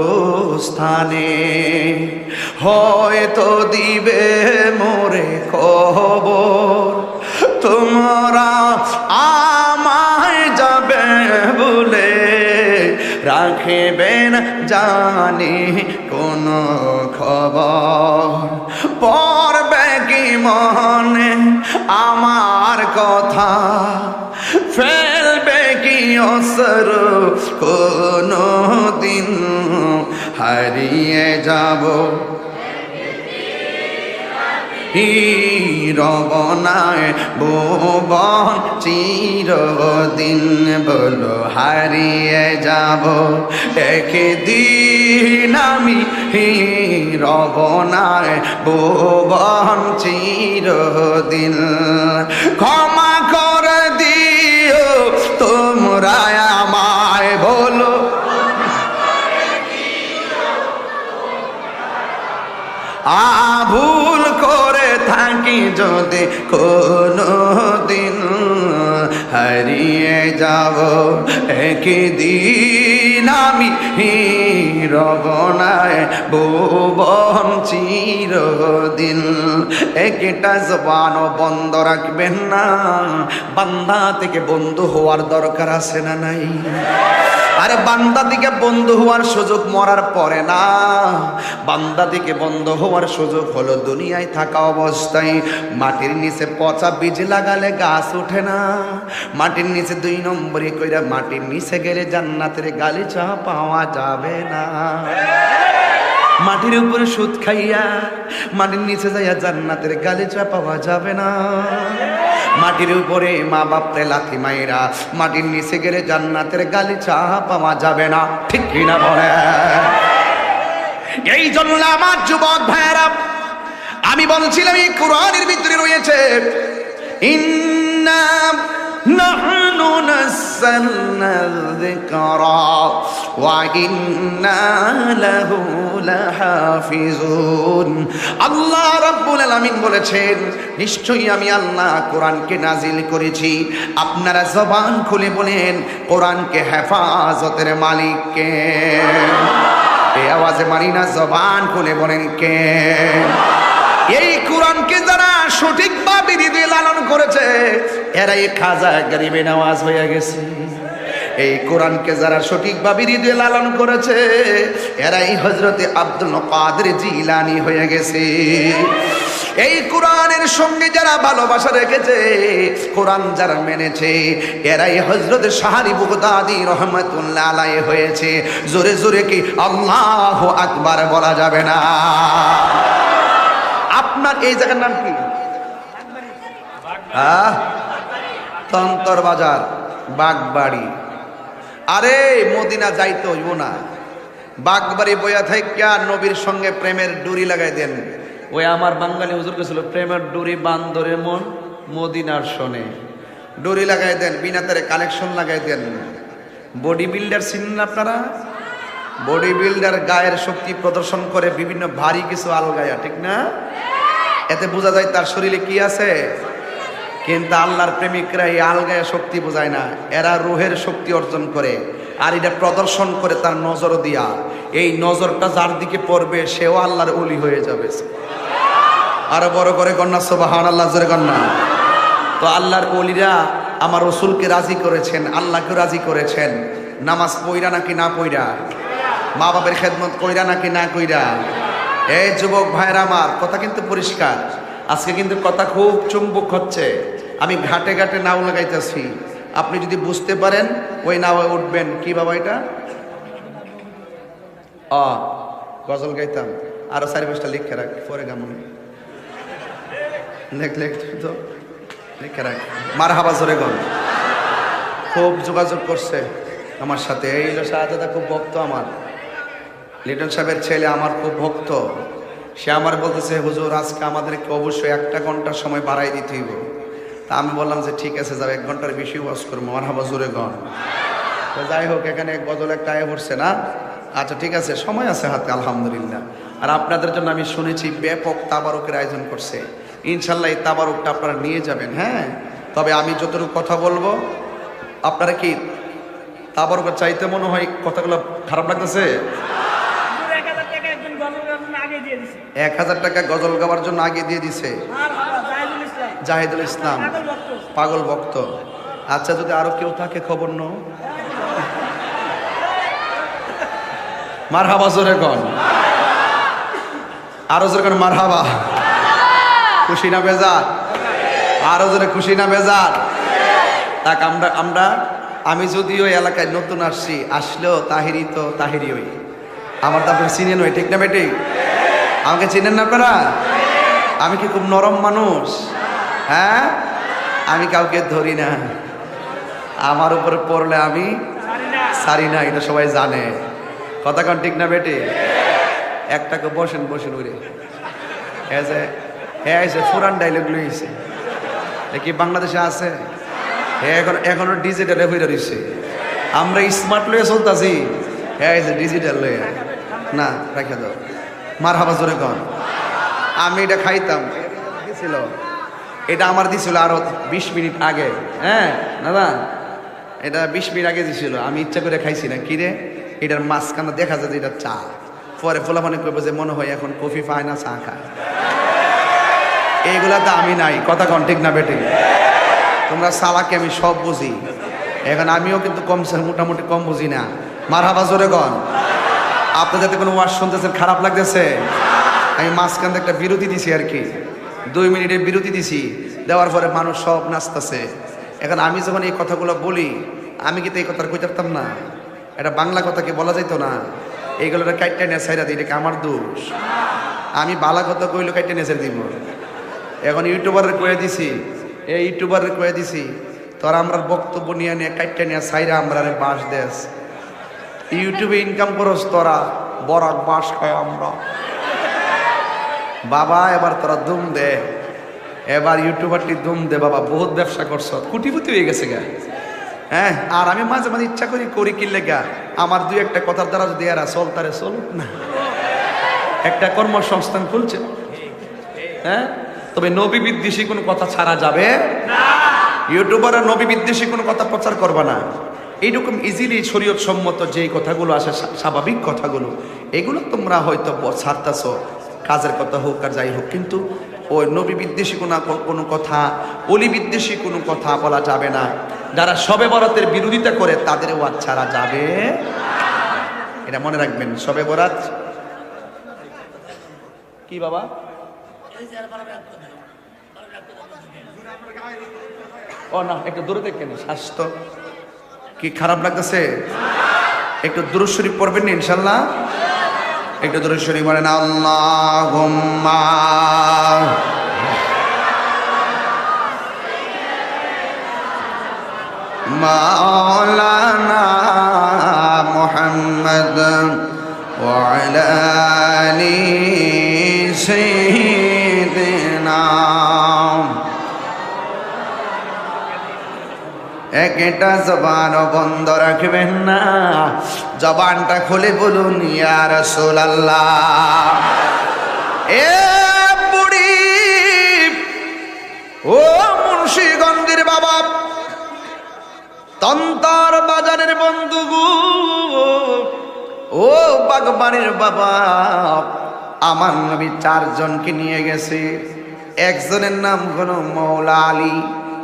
স্থানে হয়তো দিবে মোরে খবর। তোমরা আমায় যাবে বলে রাখবেন জানি কোন খবর। পড়বে কি মনে আমার কথা, ফেলবে কি অসর কোনো দিন হারিয়ে যাব, রবনায় ভুবন চিরদিন। বলো হারিয়ে যাব, একদিন আমি রবনায় ভুবন চিরদিন। ক্ষমা করে দিও তোমরা আমায়, বলো ভুল করে থাকি যদি কোনো দিন হারিয়ে যাব, একদিন আমি রবনায় ভুবন চিরদিন। একটা জবানও বন্ধ রাখবেন না, বান্দা থেকে বন্ধু হওয়ার দরকার আছে না নাই? আরে বান্দা দিকে বন্ধু হওয়ার সুযোগ মরার পরে না, বান্দা দিকে বন্ধ হওয়ার সুযোগ হলো দুনিয়ায় থাকা অবস্থায়। মাটির নিচে পচা বীজ লাগালে গাছ ওঠে না, মাটির নিচে 2 নম্বরে কইরা মাটির নিচে গেলে জান্নাতের গালিচা পাওয়া যাবে না। মাটির উপরে সুদ খাইয়া মাটির নিচে যাইয়া জান্নাতের গালিচা পাওয়া যাবে না। মাটির উপরে মা বাপরে লাথি মাইরা মাটির নিচে গেলে জান্নাতের গালিচা পাওয়া যাবে না। ঠিক কিনা বলে? এই জন্য আমার যুবক ভাইরা, আমি বলছিলাম এই কোরআনের ভিতরে রয়েছে ইন্না নাহনু নাযালনা যিকরা ওয়া ইন্না লাহু লাহাফিজুন। আল্লাহ রাব্বুল আলামিন বলেছেন, নিশ্চয়ই আমি আল্লাহ কোরআনকে নাজিল করেছি। আপনারা জবান খুলে বলেন, কোরআনকে হেফাজতের মালিক কে? এই আওয়াজে মানি না, জবান খুলে বলেন কে? এই কোরআনকে যারা সঠিকভাবে হৃদয়ে লালন করেছে এরাই খাজা গরিবে নওয়াজ হয়ে গেছে। এই কোরআনকে যারা সঠিকভাবে হৃদয়ে লালন করেছে এরাই হযরতে আব্দুল কাদের জিলানী হয়ে গেছে। এই কোরআনের সঙ্গে যারা ভালোবাসা রেখেছে, কোরআন যারা মেনেছে এরাই হযরত শাহরি বুগদাদি রহমাতুল্লাহ আলাইহি হয়েছে। জোরে জোরে কি আল্লাহু আকবার বলা যাবে না? আপনার এই জায়গার নাম কি? তন্তর বাজার, বাগবাড়ি। আরে মদিনা যাইতে হইব না, বাগবাড়ি বইয়া থাইকা নবীর সঙ্গে প্রেমের ডুরি লাগাই দেন। ওই আমার বাঙালি হুজুর গেছিল, প্রেমের ডুরি বান্দরে মন মদিনার শোনে। ডুরি লাগাই দেন, বিনাতারে কালেকশন লাগাই দেন। বডি বিল্ডার চিনেন আপনারা? বডি বিল্ডার গায়ের শক্তি প্রদর্শন করে বিভিন্ন ভারী কিছু আলগায়া, ঠিক না? এতে বোঝা যায় তার শরীরে কি আছে। কিন্তু আল্লাহর প্রেমিকরা এই আলগায়া শক্তি বোঝায় না, এরা রুহের শক্তি অর্জন করে আর এটা প্রদর্শন করে তার নজর দিয়া। এই নজরটা যার দিকে পড়বে সেও আল্লাহর ওলি হয়ে যাবে। আরো বড় করে কন্যা সুবহানাল্লাহ, জোরে কন্যা। তো আল্লাহর ওলিরা আমার রসুলকে রাজি করেছেন, আল্লাহকে রাজি করেছেন। নামাজ পইরা নাকি না পইরা, মা বাবার খেদমত কইরা নাকি না কইরা। এই যুবক ভাইরা আমার কথা কিন্তু পরিষ্কার, আজকে কিন্তু কথা খুব চুম্বক হচ্ছে। আমি ঘাটে ঘাটে নাও লাগাইতেছি, আপনি যদি বুঝতে পারেন ওই নাওয়ে উঠবেন। কি বাবা এটা? গজল গাইতাম, আরো 4-5টা লিখে রাখ, পরে গামন লেখ তো লিখে রাখ। মারহাবা জোরে গন। খুব যোগাযোগ করছে, আমার সাথে এই হলো শাহজাদা, খুব ভক্ত আমার। লিটন সাহেবের ছেলে আমার খুব ভক্ত। সে আমার বলতেছে, হুজুর আজকে আমাদেরকে অবশ্যই 1 ঘন্টার সময় বাড়াই দিতে হইব। তা আমি বললাম যে ঠিক আছে, যাবে 1 ঘন্টার বেশি ওয়াজ করবো। আমার হাবা জোরে গণ। তো যাই হোক, এখানে গজল একটা আয় পড়ছে না? আচ্ছা ঠিক আছে, সময় আছে হাতে আলহামদুলিল্লাহ। আর আপনাদের জন্য আমি শুনেছি ব্যাপক তাবারুকের আয়োজন করছে। ইনশাল্লাহ এই তাবারুকটা আপনারা নিয়ে যাবেন। হ্যাঁ, তবে আমি যতটুকু কথা বলবো, আপনারা কি তাবারুকের চাইতে মনে হয় কথাগুলো খারাপ লাগতেছে? 1000 টাকা গজল গাওয়ার জন্য আগে দিয়ে দিছে জাহিদুল ইসলাম, পাগল ভক্ত। আচ্ছা, যদি আরো কেউ থাকে খবর নো। মারহাবা জোরে গণ, আরো জোরে গণ মারহাবা। খুশি না বেজার? আরো জোরে খুশি না বেজার? তাক আমি যদিও এলাকায় নতুন আসছি, আসলেও তাহিরি তো তাহিরি হই। আমার তো আপনার চিনেন হই, ঠিক না বেটি? আমাকে চিনেন না আপনারা? আমি কি খুব নরম মানুষ? হ্যাঁ, আমি কাউকে ধরি না, আমার উপরে পড়লে আমি সারি না, এটা সবাই জানে। কথা কন ঠিক না বেটি? একটাকে বসেন বসেন উড়ে হ্যাঁ, পুরান ডাইলগ লইছে কি বাংলাদেশে আছে? হ্যাঁ, এখনো ডিজিটালে হয়ে রয়েছে। আমরা স্মার্ট লয়ে চলতেছি, হ্যাঁ ডিজিটাল লয়ে না। রেখে দাও, মারহাবা জোরে কন। আমি এটা খাইতাম, দিছিল এটা আমার দিছিল আরো 20 মিনিট আগে। হ্যাঁ দাদা, এটা 20 মিনিট আগে দিছিল, আমি ইচ্ছা করে খাইছি না। কিরে, এটার মাঝখানে দেখা যায় যে এটা চা। পরে ফোলা মনে করবো যে মনে হয় এখন কফি পায় না, চা খায়। এইগুলা তো আমি নাই। কথা কন ঠিক না বেটে? তোমরা সালাকে আমি সব বুঝি, এখন আমিও কিন্তু কম, মোটামুটি কম বুঝি না। মারহাবা জোরে কন। আপনার যাতে কোনো ওয়াজ শুনতেছেন খারাপ লাগতেছে, আমি মাঝখান থেকে একটা বিরতি দিছি আর কি, 2 মিনিটের বিরতি দিছি। দেওয়ার পরে মানুষ সব নাচতেছে। এখন আমি যখন এই কথাগুলো বলি, আমি কিন্তু এই কথাটা কই পারতাম না। এটা বাংলা কথা কি বলা যাইতো না? এইগুলোটা কাইটটা নিয়ে ছাইরা দিই, এটা আমার দোষ। আমি বালা কথা কইলে কাইটটা নিয়ে ছেড়ে দিব। এখন ইউটিউবারের কয়ে দিছি, এই ইউটিউবারের কয়ে দিছি, তোরা আমরা বক্তব্য নিয়ে কাইটটা নিয়ে ছাইরা আমরা বাস দেশ। ইউটিউবে ইনকাম করস তোরা, বরাক বাস খায় আমরা। বাবা এবার তোরা দুম দে, এবার ইউটিউবারটি দুম দে বাবা, বহুত ব্যবসা করছ, কুটিপুটি হয়ে গেছে গা। হ্যাঁ, আর আমি মাঝে মাঝে ইচ্ছা করি কিনলে গা, আমার 2-1 কথার দ্বারা যদি এরা চলতারে চলুক না, একটা কর্মসংস্থান খুলছে। হ্যাঁ, তবে নবী বিদ্বেষী কোনো কথা ছাড়া যাবে না। ইউটিউবাররা নবী বিদ্বেষী কোনো কথা প্রচার করবে না। এইরকম ইজিলি শরীয়ত সম্মত যেই কথাগুলো আসে, স্বাভাবিক কথাগুলো, এগুলো তোমরা হয়তো ছাড়তেছ, কাজের কথা হোক আর যাই হোক, কিন্তু ওই নবী বিদ্বেষী কোনো কথা, অলি বিদ্বেষী কোনো কথা বলা যাবে না। যারা শবে বরাতের বিরোধিতা করে তাদের ওয়াজ ছাড়া যাবে, এটা মনে রাখবেন। শবে বরাত কি বাবা? ও না, একটু দূরে দেখেন, স্বাস্থ্য কি খারাপ লাগতেছে? একটু দুরূদ শরীফ পড়বেন না ইনশাল্লাহ? একটু দুরূদ শরীফ বলেন, আল্লাহুম্মা মাওলানা মুহাম্মদ ওয়া আলা আলি সাইয়্যিদিনা। একটা জবানও বন্ধ রাখবেন না, জবানটা খুলে বলুন ইয়া রাসূলুল্লাহ। এ বুড়ি, ও মুন্সিগঞ্জের বাবা, তন্তর বাজারের বন্ধু গো, ও বাগবাড়ির বাবা, আমার নবী 4 জনকে নিয়ে গেছে। একজনের নাম হলো মৌলা আলী,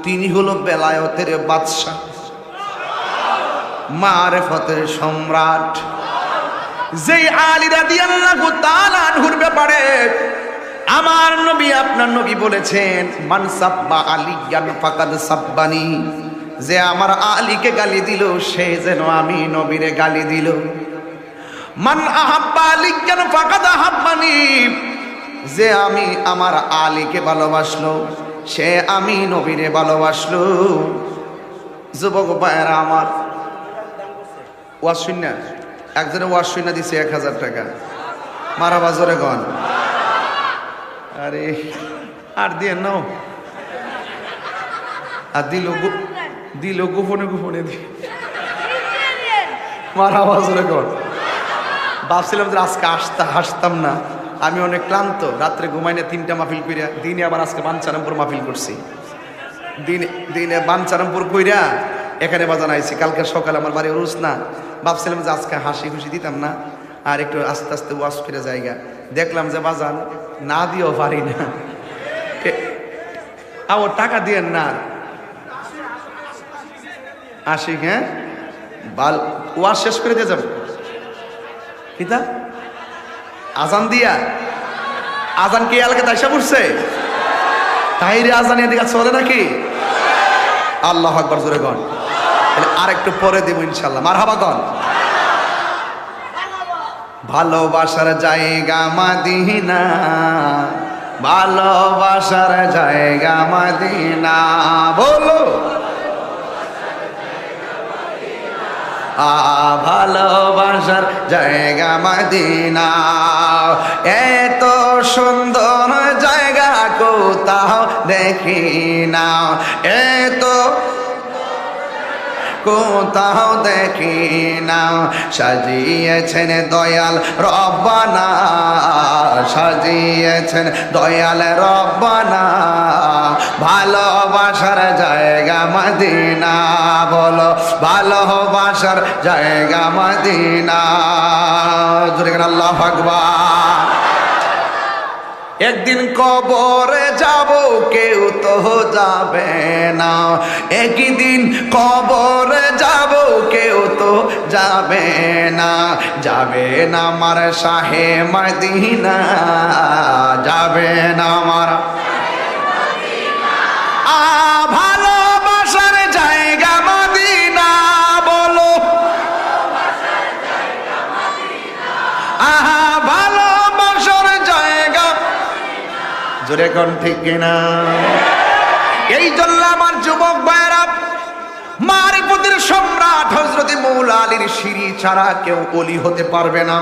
তিনি হলো বেলায়েতের বাদশা, মারেফতের সম্রাট। যেই আলী রাদিয়াল্লাহু তাআলা আনহুর ব্যাপারে আমার নবী, আপনার নবী বলেছেন, মান সাব্বা আলিয়ান ফাকাদ সাব্বানি, যে আমার আলীকে গালি দিল সে যেন আমি নবীরে গালি দিল। মান আহাব্বা আলিয়ান ফাকাদ আহাব্বানি, যে আমি আমার আলীকে ভালোবাসলো সে আমি নবীরে ভালোবাসলো। যুবক ভাইয়েরা আমার, ওয়াজ শূন্য একজনে ওয়াজ শূন্য দিছে 1000 টাকা। মারা বাজরে গন। আরে আর দিয়ে নাও, আর দিল গোপনে গোপনে মারা বাজরে গন। ভাবছিলাম যে আজকে হাসতাম না, আমি অনেক ক্লান্ত, রাত্রে ঘুমাই না, 3টা মাহফিল কইরা, দিনে আবার আজকে বাঞ্ছারামপুর মাহফিল করছি, দিনে বাঞ্ছারামপুর কইরা এখানে বাজান আইছি। কালকে সকালে আমার বাড়ি রুস না, ভাবছিলাম যে আজকে হাসি খুশি দিতাম না, আর একটু আস্তে আস্তে ওয়াশ ফিরে জায়গা। দেখলাম যে বাজান না দিয়েও পারি না, ও টাকা দিয়েন না আশিক। হ্যাঁ বাল ওয়াশ শেষ করে দিয়ে যাবো কিতা আজান দিয়া। আজান কি এলাকায় তাইসা পড়ছে? তাইরে আজান এদিকে চলে নাকি? আল্লাহু আকবার জোরে গন। আর একটু পরে দেব ইনশাআল্লাহ। মারহাবা গন। ভালোবাসার জায়গা মদিনা, ভালোবাসার জায়গা মদিনা, বলো ভালোবাসার জায়গা মদিনা। এত সুন্দর জায়গা কোথাও দেখি না, এত কোথাও দেখি না। সাজিয়েছেন দয়াল রব্বানা, সাজিয়েছেন দয়াল রব্বানা, ভালোবাসার জায়গা মদিনা, বলো ভালোবাসার জায়গা মদিনা। জোরে করে আল্লাহু আকবার। একদিন কবরে যাব কেউ তো যাবে না, একদিন কবরে যাব কেউ তো যাবে না, যাবে না আমার শাহে মদিনা, যাবে না আমার ভালোবাসার জায়গা মদিনা, বলো আহা ভালোবাসার জায়গা। জোরে কোন ঠিক কিনা? এই জন্য আমার যুবক ভাইরা, মারিফতের সম্রাট হযরত মৌলা আলীর সিঁড়ি ছাড়া কেউ ওলি হতে পারবে না।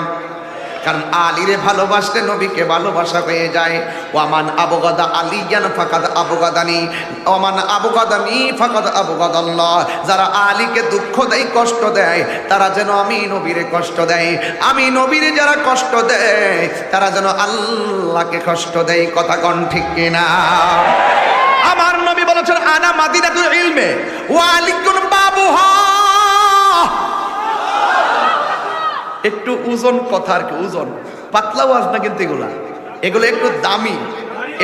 কারণ আলীরে ভালোবাসলে নবীকে ভালোবাসা হয়ে যায়। ওয়ামান আবগাদা আলিয়ান ফাকাদ আবগাদানি, ওয়ামান আবগাদানি ফাকাদ আবগাদাল্লাহ। যারা আলীকে দুঃখ দেয়, কষ্ট দেয়, তারা যেন আমি নবীরে কষ্ট দেয়, আমি নবীরে যারা কষ্ট দেয় তারা যেন আল্লাহকে কষ্ট দেয়। কথা কোন ঠিক কিনা? আমার নবী বলেছেন আনা মাদিনাতুল ইলমে ওয়া আলিকুন বাবুহা। একটু ওজন কথা, আর কি ওজন, পাতলা ওয়াজ না কিন্তু এগুলো একটু দামি,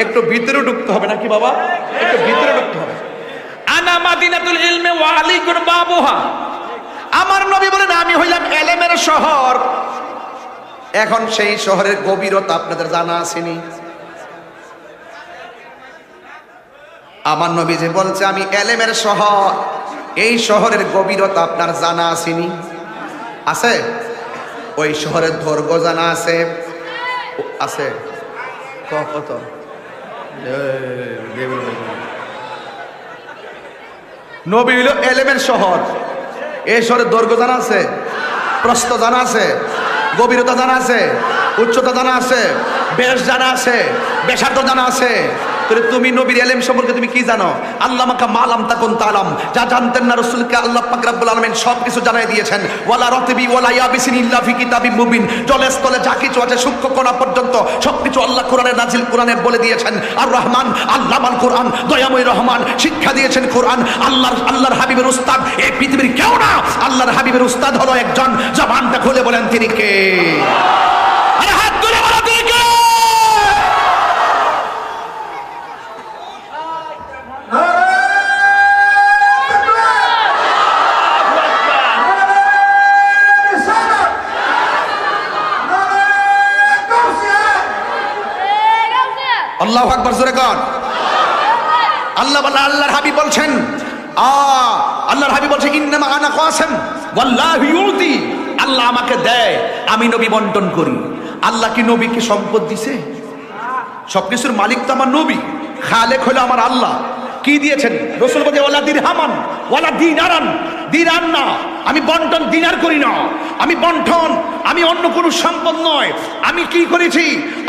একটু ভিতরে ঢুকতে হবে নাকি বাবা, একটু ভিতরে ঢুকতে হবে। আনা মাদিনাতুল ইলমে ওয়া আলিকুন বাবুহা। আমার নবী বলেন আমি হইলাম ইলমের শহর। এখন সেই শহরের গভীরতা আপনাদের জানা আসেনি? আমার নবী যে বলছে আমি ইলমের শহর, এই শহরের গভীরতা আপনার জানা আসেনি? আছে? ওই শহরের দৈর্ঘ্য জানা আছে? আছে কত? নবী হইল ইলমের শহর, এই শহরের দৈর্ঘ্য জানা আছে, প্রস্থ জানা আছে, গভীরতা জানা আছে, উচ্চতা জানা আছে, বেশ জানা আছে, বেশার্ধ জানা আছে। তুমি নবীর ইলম সম্পর্কে তুমি কি জানো? আল্লামাকা মালাম তাকুন তালাম, যা জানতেন না রাসূলকে আল্লাহ পাক রব্বুল আলামিন সবকিছু জানাই দিয়েছেন। ওয়ালা রাতিবি ওয়ালা ইয়াবিসিন ইল্লা ফি কিতাবিম মুবিন। জলে স্থলে যা কিছু আছে সূক্ষ্ম কণা পর্যন্ত সবকিছু আল্লাহ কোরআনে নাজিল কোরআনে বলে দিয়েছেন। আর রহমান আল্লামাল কোরআন, দয়াময় রহমান শিক্ষা দিয়েছেন কোরআন। আল্লাহর হাবিবের উস্তাদ এই পৃথিবীর কেউ না, আল্লাহর হাবিবের উস্তাদ হলো একজন। জবানটা খুলে বলেন তিনি কে? আরে হাত তুলে বলো তিনি কে? আল্লাহু আকবার জোরে কোন? আল্লাহর হাবিব বলছেন, আল্লাহর হাবিব বলছেন ইন্নামা আনা কাসিম ওয়াল্লাহু ইউতি। আল্লাহ আমাকে দেয়, আমি নবী বন্টন করি। আল্লাহ কি নবীকে সম্পদ দিছে? সবকিছুর মালিক তো আমার নবী, খালেক হলো আমার আল্লাহ। কি দিয়েছেন? রাসূল বলে ওয়ালা দিরহামান ওয়ালা দিনারান, দিনার না, আমি বন্টন দিনার করি না, আমি বন্টন, আমি অন্য কোনো সম্পদ নয়। আমি কি করেছি?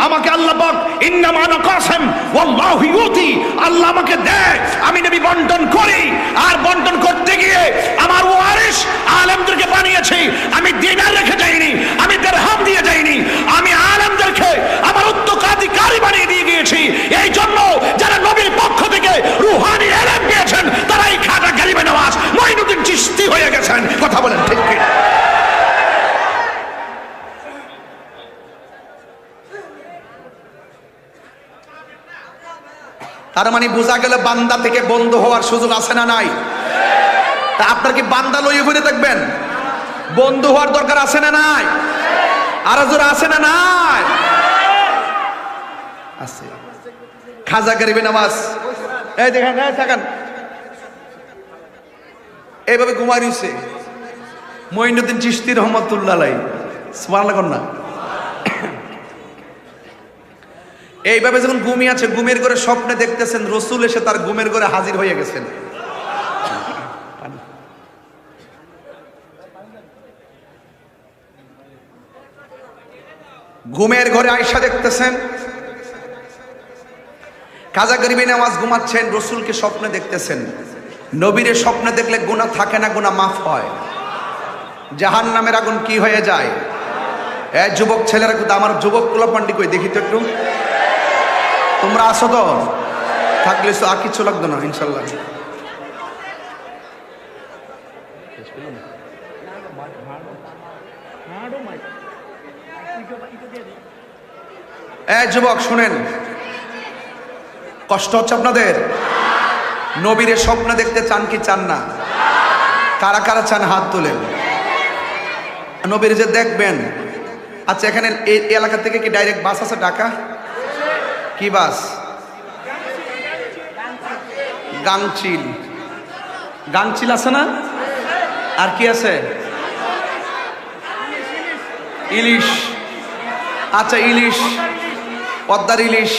আমাকে আল্লাহ পাক ইন্নামা আনা কাসিম ওয়াল্লাহু ইউতি, আল্লাহ আমাকে দেয়, আমি নবী বন্টন করি। আর বন্টন করতে গিয়ে আমার ওয়ারিস আলেমদেরকে বানিয়েছি। আমি দিনার রেখে যাইনি, আমি দিরহাম দিয়ে যাইনি, আমি আলেমদেরকে আমার উত্তরাধিকারী বানিয়ে দিয়ে গিয়েছি। এই জন্য যারা নবীর পক্ষ থেকে রুহানি ইলম পেয়েছেন তারাই খাজা গরিবে নওয়াজ মঈনুদ্দিন চিশতি হয়ে গেছেন। কথা বলেন ঠিক কি? তার মানে বোঝা গেল বান্দা থেকে বন্ধু হওয়ার সুযোগ আছে না নাই? তা আপনার কি বান্দা লইয়ে ঘুরে থাকবেন? বন্ধু হওয়ার দরকার আছে না নাই? আর জোর আছে না নাই? আছে। খাজা গরিবে নওয়াজ এই দেখেন, এই থাকেন, এইভাবে ঘুমাই রইছে মঈনুদ্দিন চিশতি রহমাতুল্লাহ আলাইহি। সুবহানাল্লাহ কর না। এইভাবে যখন ঘুমিয়ে আছে, ঘুমের ঘরে স্বপ্নে দেখতেছেন রসুল এসে তার ঘুমের ঘরে হাজির হয়ে গেছেন। ঘুমের ঘরে আয়েশা দেখতেছেন, খাজা গরিবে নওয়াজ ঘুমাচ্ছেন, রসুলকে স্বপ্নে দেখতেছেন। নবীরে স্বপ্নে দেখলে গুনাহ থাকে না, গুনাহ মাফ হয়। জাহান্নামের আগুন কি হয়ে যায়? এই যুবক ছেলেরা, কিন্তু আমার যুবক পোলাপান্ডি কই দেখি তো একটু। তোমরা আসো তো? থাকলে তো আর কিছু লাগতো না ইনশাল্লাহ। এই যুবক শুনেন, কষ্ট হচ্ছে আপনাদের? নবীরে স্বপ্ন দেখতে চান কি চান না? কারা কারা চান হাত তোলেন। নবীর যে দেখবেন। আচ্ছা, এখানে এই এলাকা থেকে কি ডাইরেক্ট বাস আছে ঢাকা? কি বাস? গাংচিল। গাংচিল আছে না? আর কি আছে? ইলিশ। আচ্ছা, ইলিশ, পদ্মার ইলিশ,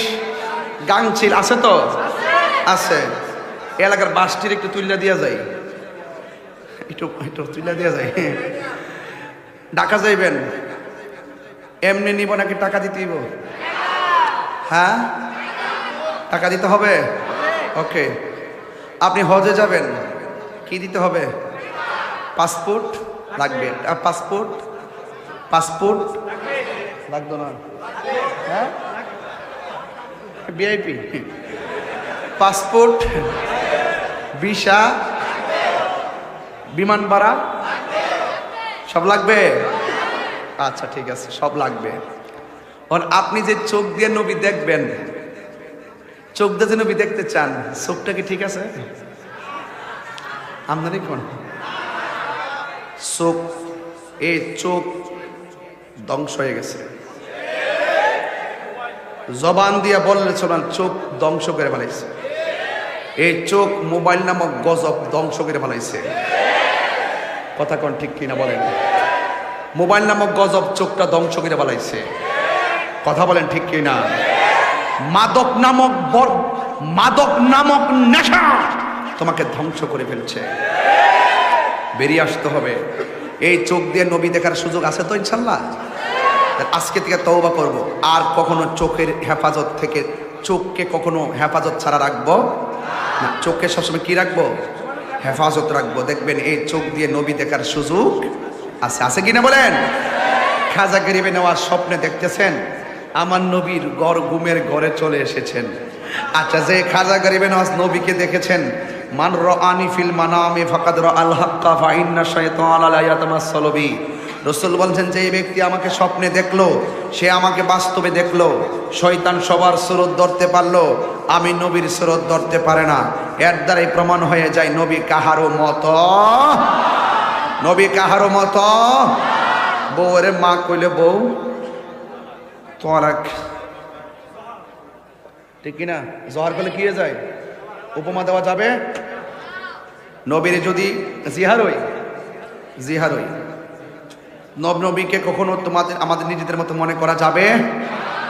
গাংচিল আছে তো? আছে। এলাকার বাসটির একটু তুলে দিয়া যায়, একটু একটু তুলে দিয়া যায়। ঢাকা যাইবেন, এমনি নিব নাকি টাকা দিতেইব? হ্যাঁ, টাকা দিতে হবে। ওকে। আপনি হজে যাবেন, কি দিতে হবে? পাসপোর্ট লাগবে। পাসপোর্ট পাসপোর্ট লাগতো না? হ্যাঁ, ভিআইপি পাসপোর্ট, ভিসা, বিমান ভাড়া সব লাগবে? আচ্ছা ঠিক আছে, সব লাগবে। আপনি যে চোখ দিয়ে নবী দেখবেন, চোখ দিয়ে যে নবী দেখতে চান, চোখটা কি ঠিক আছে? আপনার কোন চোখ? এই চোখ ধ্বংস হয়ে গেছে। জবান দিয়ে বললে চলান, চোখ ধ্বংস করে ফেলাইছে। এই চোখ মোবাইল নামক গজব ধ্বংস করে ফেলাইছে। কথা কোন ঠিক কিনা বলেন? মোবাইল নামক গজব চোখটা ধ্বংস করে ফেলাইছে। কথা বলেন ঠিক কিনা? মাদক নামক নেশা তোমাকে ধ্বংস করে ফেলছে। বেরিয়ে আসতে হবে। এই চোখ দিয়ে নবী দেখার সুযোগ আছে তো ইনশাল্লাহ? আজকে থেকে তওবা করব, আর কখনো চোখের হেফাজত থেকে, চোখকে কখনো হেফাজত ছাড়া রাখবো না। চোখকে সবসময় কি রাখবো? হেফাজত রাখবো। দেখবেন এই চোখ দিয়ে নবী দেখার সুযোগ আছে। আছে কিনা বলেন? খাজা গরিবে নওয়াজ স্বপ্নে দেখতেছেন আমার নবীর ঘুমের ঘরে চলে এসেছেন। আচ্ছা, যে খাজা গরিবে নওয়াজ নবীকে দেখেছেন, মান রাআনি ফিল মানামি ফাকাদ রাআল হাক্কা ফা ইন্না শাইতানা লা ইয়াতামাসসালু বি। রাসূল বলেন, যে ব্যক্তি আমাকে স্বপ্নে দেখলো সে আমাকে বাস্তবে দেখলো। শয়তান সবার সুরত ধরতে পারলো, আমি নবীর সুরত ধরতে পারে না। এর দ্বারাই প্রমাণ হয়ে যায় নবী কাহারও মতো, নবী কাহারও মতো। বউরে মা কইলে বউ তোরাক, ঠিক কিনা? জহর করলে কি হয়ে যায়? উপমা দেওয়া যাবে? নবীর যদি জিহার হই, নবীকে কখনো আমাদের নিজেদের মতো মনে করা যাবে?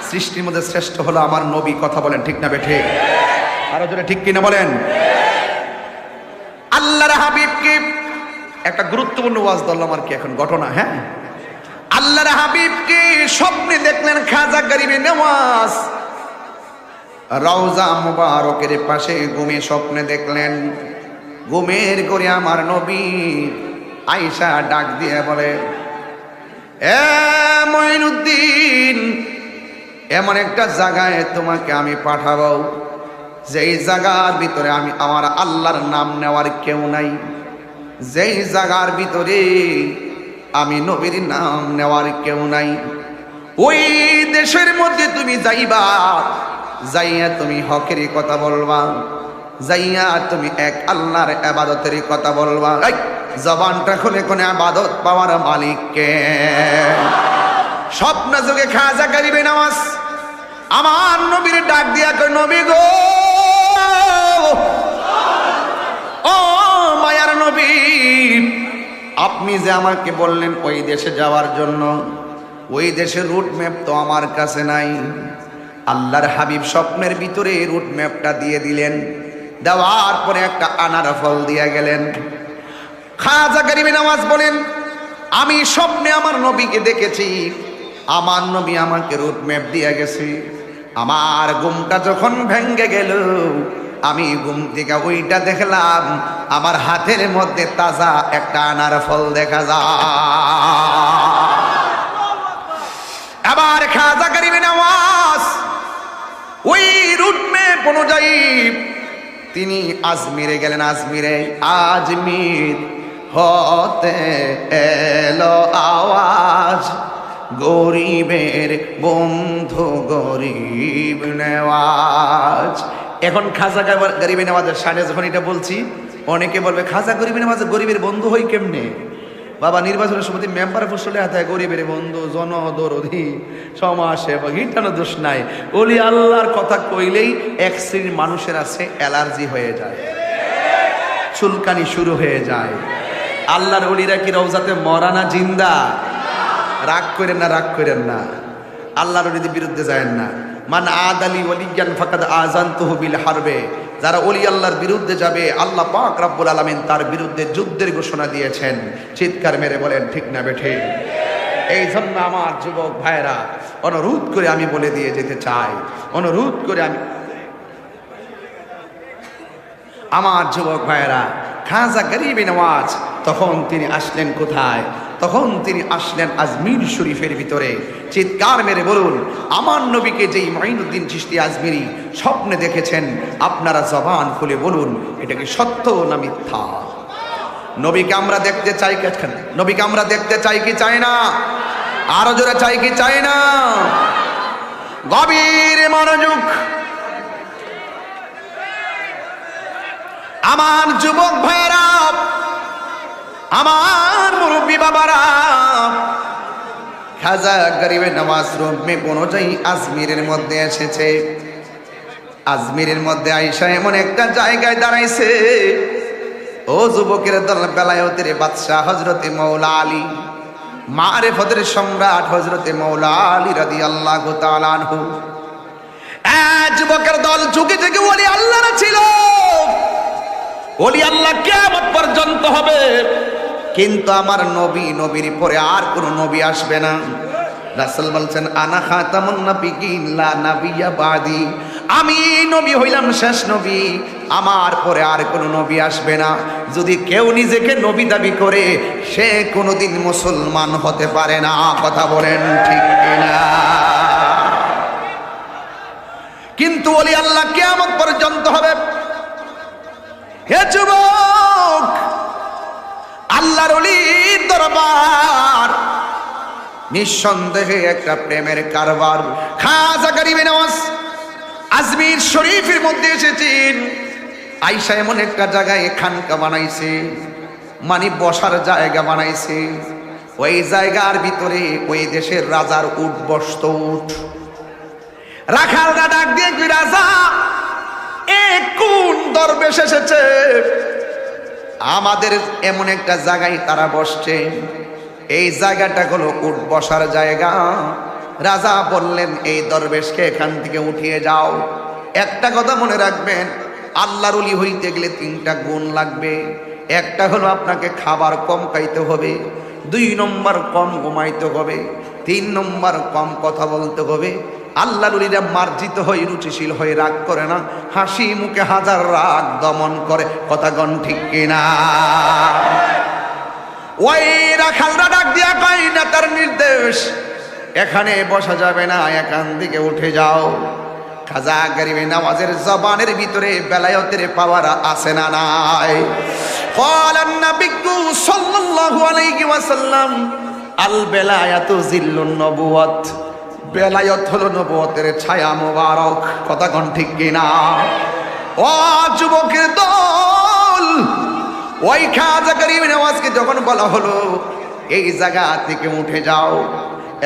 সৃষ্টির মধ্যে শ্রেষ্ঠ হলো আমার নবী। কথা বলেন ঠিক না বেঠে? আরো জোরে ঠিক কিনা বলেন? আল্লাহর হাবিবকে একটা গুরুত্বপূর্ণ ওয়াজ ধরলাম আর কি এখন ঘটনা। হ্যাঁ, আল্লাহর হাবিবকে স্বপ্নে দেখলেন খাজা গরিবে নওয়াজ রওজা মুবারকের পাশে ঘুমে স্বপ্নে দেখলেন। ঘুমের করে আমার নবী আয়েশা ডাক দিয়ে বলে, এ মঈনুদ্দিন, এমন একটা জায়গায় তোমাকে আমি পাঠাবো যেই জায়গার ভিতরে আমি আমার আল্লাহর নাম নেওয়ার কেউ নাই, যেই জায়গার ভিতরে আমি নবীর নাম নেওয়ার কেউ নাই। ওই দেশের মধ্যে তুমি যাইবা, যাইয়া তুমি হকের কথা বলবা, যাইয়া তুমি এক আল্লাহর ইবাদতের কথা বলবা। এই জবানটা খুলে কোন ইবাদত পাওয়ার মালিককে। স্বপ্ন যোগে খাজা গরিবে নওয়াজ আমার নবীর ডাক দিয়া কই, নবী গো, ও মায়ার নবী, আপনি যে আমাকে বললেন ওই দেশে যাওয়ার জন্য, ওই দেশের রুট ম্যাপ তো আমার কাছে নাই। আল্লাহর হাবিব স্বপ্নের ভিতরে রুট ম্যাপটা দিয়ে দিলেন, দেওয়ার পরে একটা আনার ফল দিয়ে গেলেন। খাজা গরিবে নওয়াজ বলেন, আমি স্বপ্নে আমার নবীকে দেখেছি, আমার নবী আমাকে রুট ম্যাপ দিয়ে গেছে। আমার ঘুমটা যখন ভেঙ্গে গেল, আমি ঘুম থেকে ওইটা দেখলাম, আমার হাতের মধ্যে তাজা একটা আনার ফল দেখা যায়। আবার খাজা গরিবে নওয়াজ ওই রুট ম্যাপ অনুযায়ী তিনি আজমিরে গেলেন। আজমির হতে এলো আওয়াজ, গরিবের বন্ধু গরিব নেওয়াজ। এখন খাজা গরিবে নওয়াজের সাড়ে যখন এটা বলছি, অনেকে বলবে খাজা গরিবে নওয়াজ গরিবের বন্ধু হই কেমনে? বাবা, নির্বাচনের সমিতি মেম্বার ফসলে হাতে গরিবের বন্ধু, জনদরদি, সমাজসেবক, ইটানো দোষ নাই। ওলি আল্লাহর কথা কইলেই এক শ্রেণীর মানুষের আছে অ্যালার্জি হয়ে যায়, চুলকানি শুরু হয়ে যায়। আল্লাহর ওলিরা কি রওজাতে মরা না জিন্দা? রাগ করেন না, রাগ করেন না, আল্লাহর ওলিদের বিরুদ্ধে যায় না। মান আদালি ওলিয়ান ফাকাদ আযানতুহু বিল হারবে, যারা ওলি আল্লাহর বিরুদ্ধে যাবে আল্লাহ পাক রব্বুল আলামিন তার বিরুদ্ধে যুদ্ধের ঘোষণা দিয়েছেন। চিৎকার মেরে বলেন ঠিক না বেঠে? এই জন্য আমার যুবক ভাইরা অনুরোধ করে আমি বলে দিয়ে যেতে চাই, অনুরোধ করে আমি আমার যুবক ভাইরা, খাজা গরিবে নওয়াজ তখন তিনি আসলেন কোথায়? তখন তিনি আসলেন আজমির শরীফের ভিতরে। চিৎকার মেরে বলুন, আমার নবীকে যেই মঈনুদ্দিন চিশতি আজমিরি স্বপ্নে দেখেছেন, আপনারা জবান খুলে বলুন এটা কি সত্য না মিথ্যা? নবীকে আমরা দেখতে চাই কি? নবীকে আমরা দেখতে চাই কি চাই না? আরো জোরে চাই কি চাই না? গভীর মনোযোগ আমার যুবক ভাইরা, আমার মুরব্বী বাবারা, খাজা গরিবে নওয়াজ রূপে অনুযায়ী আজমিরের মধ্যে এসেছে। আজমিরের মধ্যে আয়েশা এমন একটা জায়গায় দাঁড়াইছে, ও যুবকের দল, বেলায়েতের বাদশাহ হযরতে মাওলা আলী, মারিফতের সম্রাট হযরতে মাওলা আলী রাদিয়াল্লাহু তাআলা আনহু। যুবকের দল যুগে যুগে ওলি আল্লাহরা ছিল, ওলি আল্লাহ কিয়ামত পর্যন্ত হবে, কিন্তু আমার নবী, নবীর পরে আর কোন নবী আসবে না। রাসূল বলছেন, আনা খাতামুন নাবিয়্যিন লা নাবিয়্যা বাদি, আমি নবী হইলাম শেষ নবী, আমার পরে আর কোন নবী আসবে না। যদি কেউ নিজেকে নবী দাবি করে, সে কোনোদিন মুসলমান হতে পারে না। কথা বলেন ঠিক কিনা? কিন্তু ওলি আল্লাহ কিয়ামত পর্যন্ত হবে। হে যুবক, আল্লাহর ওলির দরবার নিঃসন্দেহে একটা প্রেমের কারবার। খাজা গরিবে নওয়াজ আজমির শরীফের মধ্যে এসেছেন। আয়েশা এমন একটা জায়গায় খানকা বানাইছে, মানে বসার জায়গা বানাইছে। ওই জায়গার ভিতরে ওই দেশের রাজার উট বসত। উট রাখালরা ডাক দিয়ে, কি রাজা, কোন দরবেশ এসেছে? আমাদের এমন একটা জায়গায় তারা বসছে, এই জায়গাটা হলো উট বসার জায়গা। রাজা বললেন, এই দরবেশকে এখান থেকে উঠিয়ে যাও। একটা কথা মনে রাখবেন, আল্লাহর ওলি হইতে গেলে তিনটা গুণ লাগবে। একটা হলো আপনাকে খাবার কম খাইতে হবে, 2 নম্বর কম ঘুমাইতে হবে, 3 নম্বর কম কথা বলতে হবে। আল্লাহর ওলিরা মার্জিত হয়ে রুচিশীল হয়ে রাগ করে না, হাসি মুখে হাজার রাগ দমন করে। কথা গণ ঠিক কিনা? ওই রাখালরা ডাক দিয়া কয় না, তার নির্দেশ এখানে বসা যাবে না, এখান থেকে উঠে যাও। খাজা গরিবে নওয়াজের জবানের ভিতরে বেলায়েতের পাওয়ার আছে না নাই? ক্বালান নাবিয়্যু সাল্লাল্লাহু আলাইহি ওয়াসাল্লাম আল বেলায়াতু জিল্লুন নবুওয়াত, বেলায়েত হলো নবুয়তের ছায়া মোবারক। কথা কোন ঠিক কিনা? ও যুবকের দল, ওই খাজা গরিবে নওয়াজকে যখন বলা হলো এই জায়গা থেকে উঠে যাও,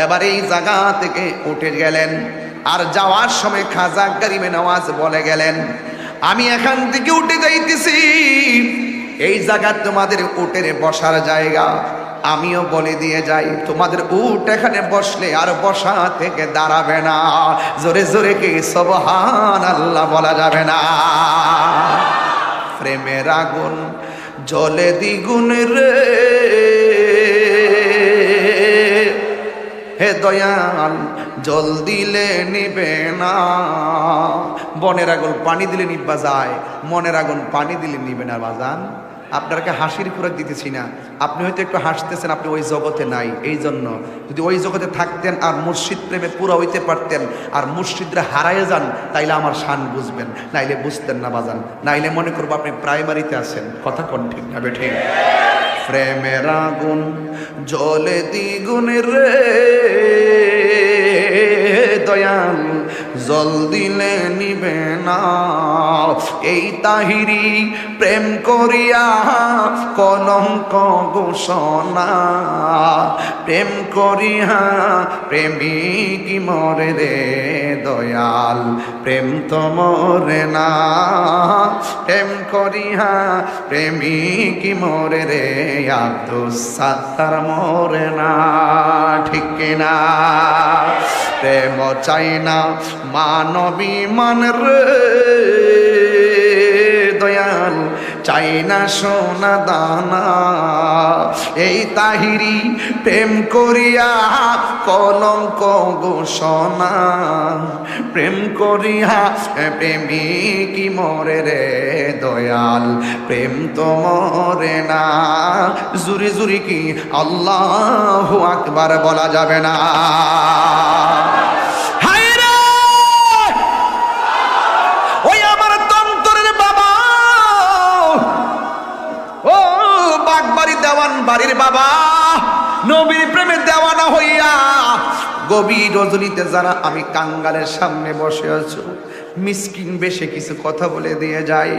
এবার এই জায়গা থেকে উঠে গেলেন। আর যাওয়ার সময় খাজা গরিবে নওয়াজ বলে গেলেন, আমি এখান থেকে উঠে যাইতেছি, এই জায়গা তোমাদের উটের বসার জায়গা। আমিও বলে দিয়ে যাই, তোমাদের উট এখানে বসলে আর বসা থেকে দাঁড়াবে না। জোরে জোরে কি সুবহানাল্লাহ বলা যাবে না? প্রেমের আগুন জ্বলে দ্বিগুণ রে, হে দয়াল জল দিলে নিবে না। বনের আগুন পানি দিলে নিবা যায়, মনের আগুন পানি দিলে নিবে না। বাজান, আপনাকে হাসির খোরাক দিতেছি না, আপনি হয়তো একটু হাসতেছেন, আপনি ওই জগতে নাই। এই জন্য যদি ওই জগতে থাকতেন আর মুর্শিদ প্রেমে পুরো হইতে পারতেন আর মুর্শিদরা হারাইয়ে যান, তাইলে আমার শান বুঝবেন, নাইলে বুঝতেন না বাজান। নাইলে মনে করবো আপনি প্রাইমারিতে আছেন। কথা কোন ঠিক না বেঠিক? প্রেমের আগুন জ্বলে দ্বিগুণ রে, দয়াল জল দিলে নিবে না। এই তাহিরি প্রেম করিয়া কলঙ্ক ঘোষণা, প্রেম করিয়া প্রেমিক মরে রে দয়াল, প্রেম তো মরে না। প্রেম করিয়া প্রেমিক মরে রে আব্দুস সাত্তার মরে না। ঠিক কিনা? প্রেম চাই না মানবী মান রে দয়াল, চাই না সোনা দানা। এই তাহিরি প্রেম করিয়া কলঙ্ক ঘোষণা, প্রেম করিয়া প্রেমিক মরে রে দয়াল, প্রেম তো মরে না। জুরি জুরি কি আল্লাহু আকবার বলা যাবে না? ওই আমার তন্তরের বাবা, ও বাগবাড়ি দেওয়ান বাড়ির বাবা, নবীর প্রেমে দেওয়ানা হইয়া গভীর রজনীতে যারা আমি কাঙ্গালের সামনে বসে আছো, মিসকিন বেশে কিছু কথা বলে দিয়ে যায়।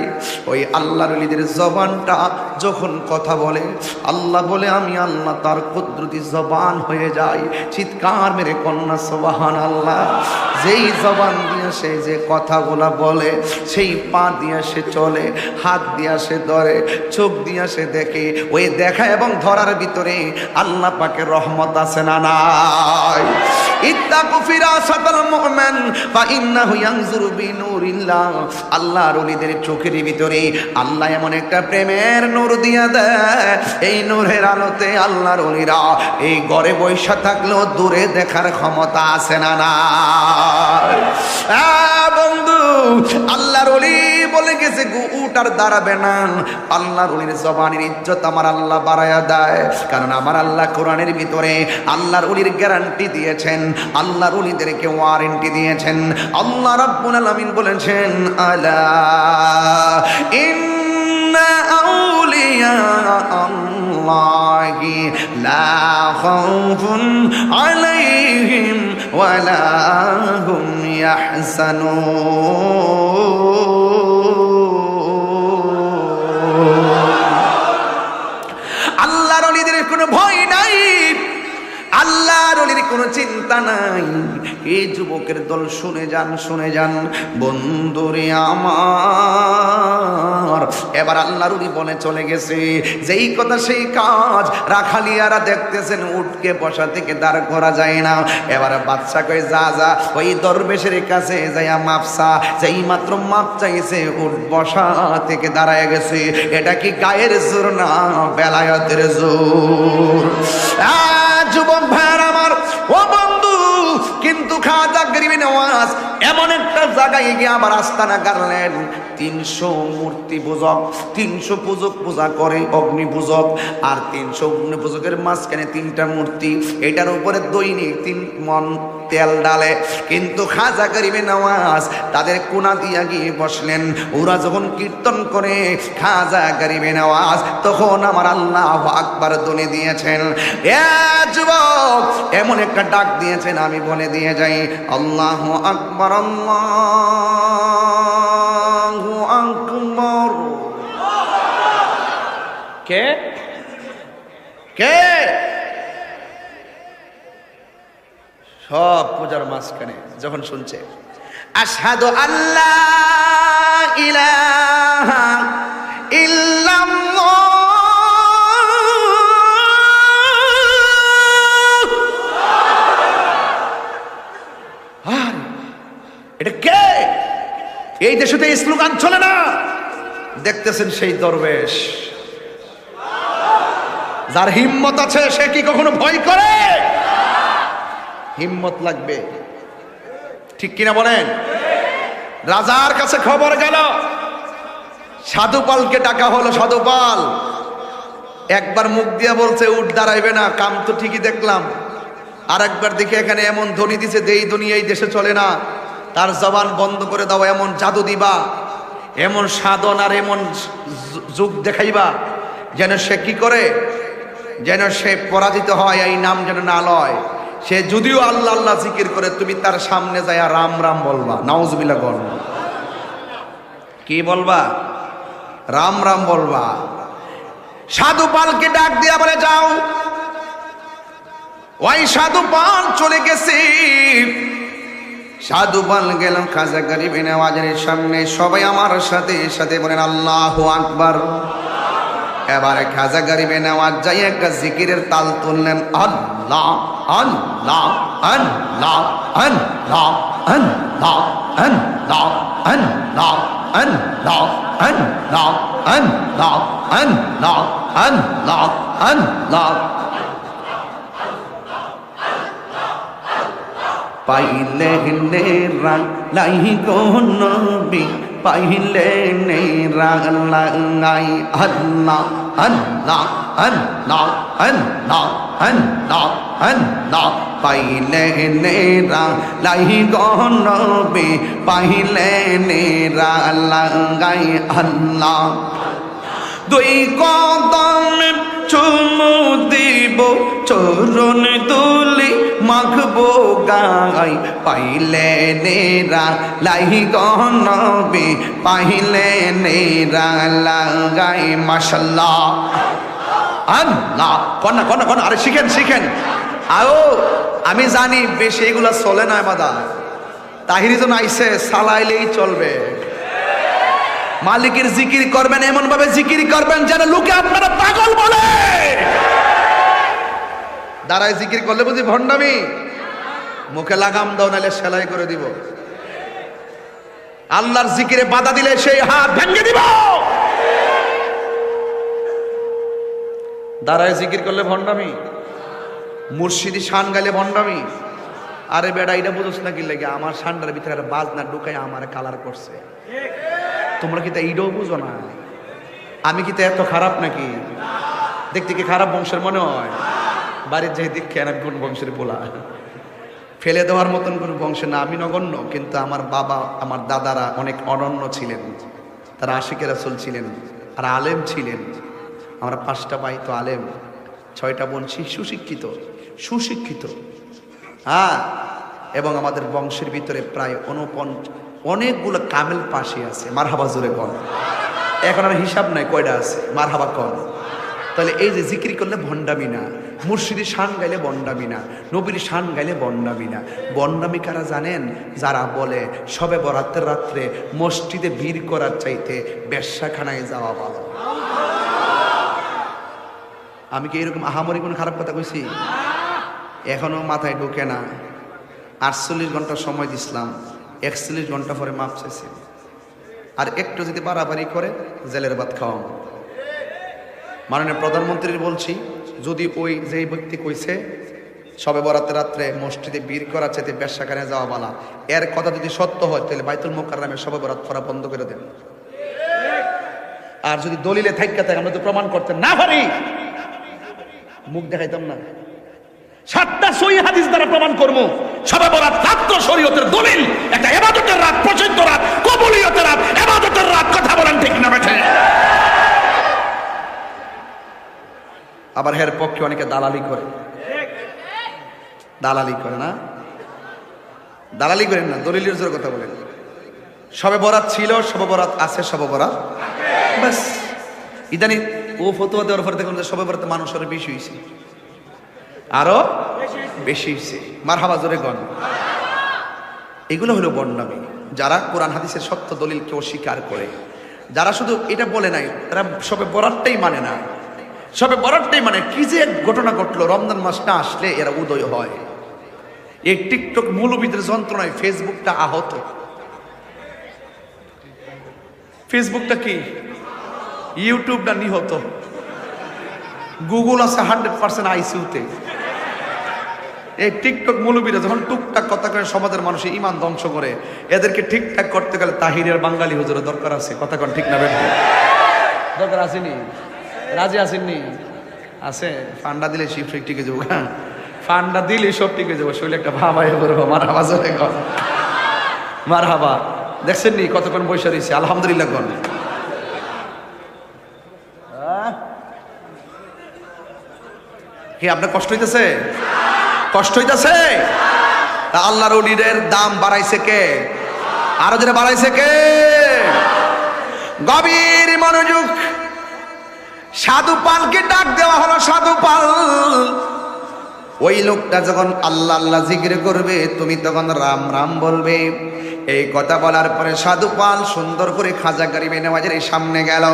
ওই আল্লাহর ওলিদের জবানটা যখন কথা বলে, আল্লাহ বলে আমি আল্লাহ তার কুদরতি জবান হয়ে যাই। চিৎকার মেরে কন্যা সুবহানাল্লাহ। যেই জবান দিয়ে সে যে কথাগুলা বলে, সেই পা দিয়ে সে চলে, হাত দিয়ে সে ধরে, চোখ দিয়ে সে দেখে। ওই দেখা এবং ধরার ভিতরে আল্লাহ পাকের রহমত আছে না নাই? ইত্তাকু ফিরাসাতাল মুমিন ফাইন্নাহু ইয়ানজুরু বিনুরিল্লাহ। আল্লাহর ওলিদের চোখের ভিতরে আল্লাহ এমন একটা প্রেমের নূর দিয়া দেয়, এই নূরের আলোতে আল্লাহর ওলিরা এই ঘরে বৈশা থাকলেও দূরে দেখার ক্ষমতা আছে না না? বন্ধু, আল্লাহর ওলি বলে গেছে উট আর দাঁড়াবে না। আল্লাহর ওলির জবানের ইজ্জত আমার আল্লাহ বাড়ায়া দেয়, কারণ আমার আল্লাহ কোরআনের ভিতরে আল্লাহর ওলির গ্যারান্টি দিয়েছেন, আল্লাহর ওলিদেরকে ওয়ারেন্টি দিয়েছেন। আল্লাহ রাব্বুল আলামিন বলেছেন, আলা ইন্না আউলিয়া আল্লাহি লা খাউফুন আলাইহিম ওয়ালা হুম ইয়াহজানুন। আল্লাহর ওলিদের কোনো ভয় নাই, আল্লাহর ওলির কোনো চিন্তা নাই। এই যুবকের দল শুনে যান বন্ধুরে আমার। এবার আল্লাহর ওলি বলে চলে গেছে, যেই কথা সেই কাজ। রাখালিয়ারা দেখতেছেন উঠকে বসা থেকে দাঁড় করা যায় না। এবার বাদশা কই যা ওই দরবেশের কাছে যাইয়া মাপসা। যেই মাত্র মাপ চাইছে উঠ বসা থেকে দাঁড়ায় গেছে। এটা কি গায়ের জোর না বেলায়েতের জোর? যুবক ভাইয়ার আমার, ও বন্ধু, কিন্তু খাজা গরিবে নওয়াজ এমন একটা জায়গায় গিয়ে আবার আস্তানা গাড়লেন। 300 মূর্তি পূজক, 300 পূজক পূজা করে, অগ্নি পূজক। আর 300 অগ্নি পূজকের মাঝখানে 3টা মূর্তি, এটার উপরে দৈনিক 3 মণ তেল ডালে। কিন্তু খাজা গরিবে নওয়াজ তাদের কোনা দিয়া গিয়ে বসলেন। ওরা যখন কীর্তন করে খাজা গরিবে নওয়াজ, তখন আমার আল্লাহু আকবার ধ্বনি দিয়েছেন। এ যুবক, এমন একটা ডাক দিয়েছেন, আমি বলে দিয়ে যাই, আল্লাহু আকবার, আল্লাহু আকবার। কে কে সব পূজার মাঝখানে যখন শুনছে আশহাদু আল্লাহ ইলাহা ইল্লাল্লাহ, এটা কে? এই দেশে তো এই স্লোগান চলে না। দেখতেছেন সেই দরবেশ, যার হিম্মত আছে সে কি কখনো ভয় করে? হিম্মত লাগবে, ঠিক কিনা বলেন? রাজার কাছে খবর গেল, সাধুপালকে ডাকা হলো। সাধুপাল একবার মুখ দিয়া বলছে উঠ দাঁড়াইবে না, কাম তো ঠিকই দেখলাম। আর একবার দেখে এখানে এমন ধ্বনি দিছে যে এই ধ্বনি এই দেশে চলে না, তার জবান বন্ধ করে দাও, এমন জাদু দিবা, এমন সাধন আর এমন যুগ দেখাইবা যেন সে কি করে, যেন সে পরাজিত হয়, এই নাম যেন না লয়। সে যদিও আল্লাহ আল্লাহ জিকির করে, তুমি তার সামনে যাইয়া রাম রাম বলবা, নাউজুবিল্লাহ বলবা। কি বলবা? রাম রাম বলবা। সাধুপালকে ডাক দিয়া বলে যাও। ওই সাধুপাল চলে গেছে। সাধুপাল গেল খাজা গরিবে নওয়াজের সামনে। সবাই আমার সাথে সাথে বলেন আল্লাহু আকবার। এবারে খাজা গরিবে নওয়াজ যাই একটা জিকিরের তাল তুললেন, আল্লাহ আল্লাহ আল্লাহ আল্লাহ আল্লাহ আল্লাহ আল্লাহ আল্লাহ আল্লাহ আল্লাহ আল্লাহ আল্লাহ আল্লাহ। পাইলে নেরা লাই গো নবী, পাইলে নেরা লাই, আল্লাহ আল্লাহ আল্লাহ আল্লাহ আল্লাহ আল্লাহ। পাইলে নেরা লাই গো নবী, পাইলে নেরা লাই, আল্লাহ। দুই কদমে চুমু দিব, চরণ তুলি মাখবো গাই, পাইলে নেরা লাই গো নবী, পাইলে নেরা লাগাই, মাশাআল্লাহ। আল্লাহ কন্যা কন্যা কন্যা, আরে শিখেন শিখেন। আও আমি জানি বেশি এগুলা চলে না মাদা, তাহিরি তো নাইছে, সালাইলেই চলবে। মালিকের জিকির করবেন, এমন ভাবে জিকির করবেন যেন লোকে আপনারা পাগল বলে। দাঁড়ায় জিকির করলে বুঝি ভণ্ডামি? মুখে লাগাম দাও, নাহলে সেলাই করে দিব। আল্লাহর জিকিরে বাধা দিলে সেই হাত ভেঙে দিব। দাঁড়ায় জিকির করলে ভণ্ডামি, মুর্শিদি শান গাইলে ভণ্ডামি। আরে বেটা, এটা বুঝোস না কি লাগে? আমার শানটার ভিতরে বাজনা ঢুকাই আমার কালার করছে। তোমরা কি তা এইটাও বুঝো না? আমি কি তা এত খারাপ নাকি? দেখতে কি খারাপ বংশের মনে হয়? বাড়ির যে দীক্ষা আমি কোন বংশের পোলা, ফেলে দেওয়ার মতন কোন বংশে না। আমি নগণ্য, কিন্তু আমার বাবা আমার দাদারা অনেক অনন্য ছিলেন, তারা আশিকে রাসূল ছিলেন আর আলেম ছিলেন। আমরা 5টা ভাই তো আলেম, 6টা বোন সুশিক্ষিত সুশিক্ষিত। হ্যাঁ, এবং আমাদের বংশের ভিতরে প্রায় অনেকগুলো কামেল পাশে আছে। মারহাবা জোরে কন। এখন আর হিসাব নাই কয়টা আছে। মারহাবা কন। তাহলে এই যে জিকির করলে ভণ্ডামি না, মুর্শিদি শান গাইলে ভণ্ডামি না, নবীর শান গাইলে ভণ্ডামি না। ভণ্ডামি কারা জানেন? যারা বলে শবে বরাতের রাত্রে মসজিদে ভিড় করার চাইতে বেশ্যাখানায় যাওয়া ভালো। আমি কি এরকম আহামরি কোনো খারাপ কথা কইছি? এখনো মাথায় ঢোকে না। 48 ঘন্টা সময় দিছিলাম, 41 ঘন্টা পরে মাপ চাইছি। আর একটু যদি বাড়াবাড়ি করে জেলের ভাত খাওয়াম। মাননীয় প্রধানমন্ত্রীর বলছি, যদি ওই যে ব্যক্তি কইছে শবে বরাতের রাত্রে মসজিদে ভিড় করার চাইতে বেশ্যাখানায় যাওয়া বালা, এর কথা যদি সত্য হয় তাহলে বাইতুল মুকাররমে শবে বরাত করা বন্ধ করে দেন। আর যদি দলিলে থাইকা থাকে, আমরা তো প্রমাণ করতে না পারি, মুখ দেখাইতাম না। 7টা সহিহ হাদিস দ্বারা প্রমাণ করব শবে বরাত রাত শরীয়তের দলিল, একটা ইবাদতের রাত, প্রসিদ্ধ রাত, কবুলিয়তের রাত, ইবাদতের রাত। কথা বলেন ঠিক না বেঠে? আবার এর পক্ষে অনেকে দালালি করে। দালালি করে না? দালালি করেন না, দলিলের জোর কথা বলেন। শবে বরাত ছিল, শবে বরাত আছে, শবে বরাত বাস। ইদানি ও ফতোয়া দেওয়ার পরে দেখুন যে শবে বরাতে মানুষ আরো বেশি হয়েছে, আরো বেশি হয়েছে। মারহাবা জোরে গণ। এগুলো হলো বন্ডামি। যারা কোরআন হাদিসের সত্য দলিলকে অস্বীকার করে, যারা শুধু এটা বলে নাই, তারা শবে বরাতটাই মানে না। শবে বরাতটাই মানে কি যে এক ঘটনা ঘটলো, রমজান মাসটা আসলে এরা উদয় হয়। এই টিকটক মৌলবীদের যন্ত্রণায় ফেসবুকটা আহত। ফেসবুকটা কি? ইউটিউবটা নিহত। গুগল আছে 100% আইসিইউতে। এই টিকটক মৌলবীরা যখন টুকটাক কথা করে সমাজের মানুষের ইমান ধ্বংস করে, এদেরকে ঠিকঠাক করতে গেলে তাহিরের বাঙালি হুজুরের দরকার আছে। কথা কোন ঠিক না বেঠে? দরকার আসেনি? রাজি আসেননি? আছে। ফান্ডা দিলে শিব টিকে যাবো। ফান্ডা দিলে সব টিকে যাবো। শরীরে একটা ভাবা করবো। মারহাবা জোরে কর। মারহাবা। দেখছেন নি কতক্ষণ বসে রয়েছে? আলহামদুলিল্লাহ কন। কি আপনার কষ্ট হইতেছে? কষ্ট হইতেছে? তা আল্লাহর ওলিদের দাম বাড়াইছে কে? আরো যেটা বাড়াইছে কে? গভীর মনোযোগ। সাধু পালকে ডাক দেওয়া হলো। সাধু পাল, ওই লোকটা যখন আল্লাহ আল্লাহ জিকির করবে, তুমি তখন রাম রাম বলবে। এই কথা বলার পরে সাধু পাল সুন্দর করে খাজা গরিবে নওয়াজের সামনে গেল।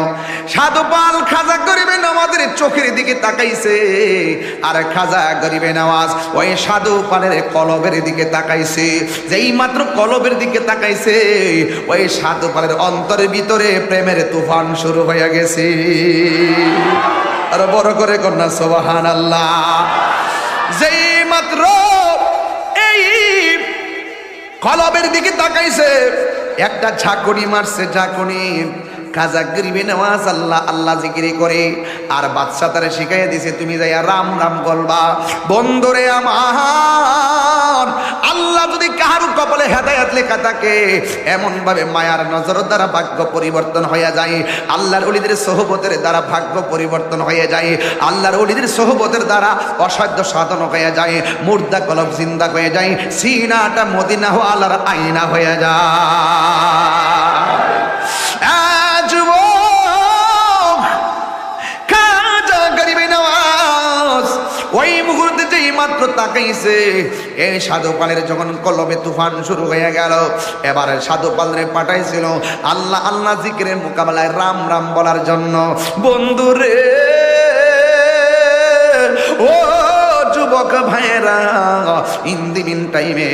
সাধু পাল খাজা গরিবে নওয়াজের চোখের দিকে তাকাইছে, আর খাজা গরিবে নওয়াজ ওই সাধু পালের কলবের দিকে তাকাইছে। যেই মাত্র কলবের দিকে তাকাইছে, ওই সাধু পালের অন্তরের ভিতরে প্রেমের তুফান শুরু হয়ে গেছে। আর বড় করে কন্যা সুবহানাল্লাহ। যেই মাত্র এই কলবের দিকে তাকাইছে, একটা ঝাঁকুনি মারছে। ঝাঁকুনি খাজা গরিবে নওয়াজ আল্লাহ আল্লাহ জিকিরি করে। আর বাদশা তারে শিখাইয়া দিছে, তুমি যাইয়া রাম রাম বলবা। বন্ধুরে আমার, আল্লাহ যদি কাহারু কপালে হেদায়েত লেখা থাকে, এমন ভাবে মায়ার নজর দ্বারা ভাগ্য পরিবর্তন হয়ে যায়। আল্লাহর ওলিদের সোহবতের দ্বারা ভাগ্য পরিবর্তন হয়ে যায়। আল্লাহর ওলিদের সোহবতের দ্বারা অসাধ্য সাধন হয়ে যায়। মুর্দা কলব জিন্দা হয়ে যায়। সিনাটা মদিনা আল্লাহর আয়না হয়ে যায়। ওই মুহূর্তে যেই মাত্র তাকাইছে, এই সাধু পালের যখন কলবে তুফান শুরু হয়ে গেল, এবারে সাধু পালরে পাঠাইছিল আল্লাহ আল্লাহ জিকিরের মোকাবেলায় রাম রাম বলার জন্য। বন্ধুরে ও যুবক ভাইয়েরা, ইন দি মিন টাইমে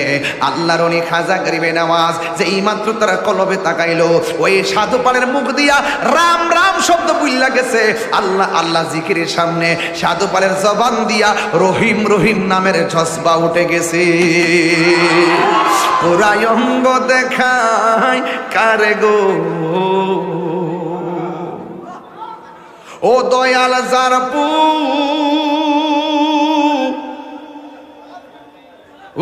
আল্লাহর ওলি খাজা গরিবে নওয়াজ যেই মাত্র তারা কলবে তাকাইলো, ওই সাধু পালের মুখ দিয়া রাম রাম শব্দ বুইল্লা গেছে। আল্লাহ আল্লাহ জিকিরের সামনে সাধু পালের জবান দিয়া রহিম রহিম নামের জজবা উঠে গেছে। পুরাই অঙ্গ দেখায় কারে গো, ও দয়াল জারপু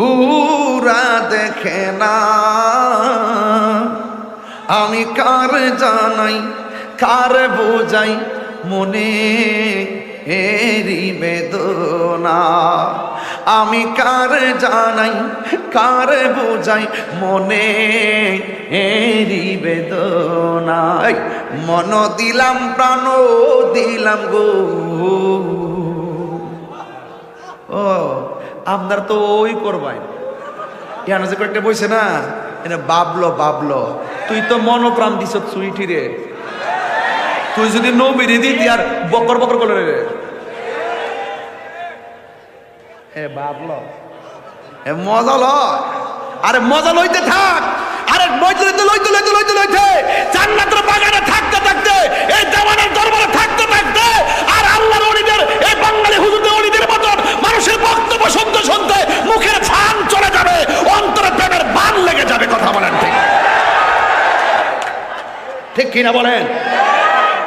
উরা দেখে না, আমি কার জানাই কার বোঝাই মনে এরি বেদনা। আমি কার জানাই কার বোঝাই মনে এরি বেদনাই, মন দিলাম প্রাণ দিলাম গো। ও আপনার তো ওই করবাই ইয়ানো যে কয়েকটা বইছে না, এটা বাবলো বাবলো, তুই তো মনোপ্রাণ দিছ সুইটি রে, তুই যদি নবীরে দিতি আর বকর বকর করে রে ভাবলো মজা লয়। আরে মজা লইতে থাক, আরে মজা লইতে লইতে লইতে লইতে লইতে জান্নাতের বাগানে থাকতে থাকতে, এই জামানের দরবারে থাকতে থাকতে, আর আল্লাহর ওলিদের এই বাঙালি হুজুরদের ওলিদের মতন মানুষের বক্তব্য শুনতে শুনতে মুখের ছান চলে যাবে, অন্তরে প্রেমের বান লেগে যাবে। কথা বলেন ঠিক ঠিক কিনা বলেন?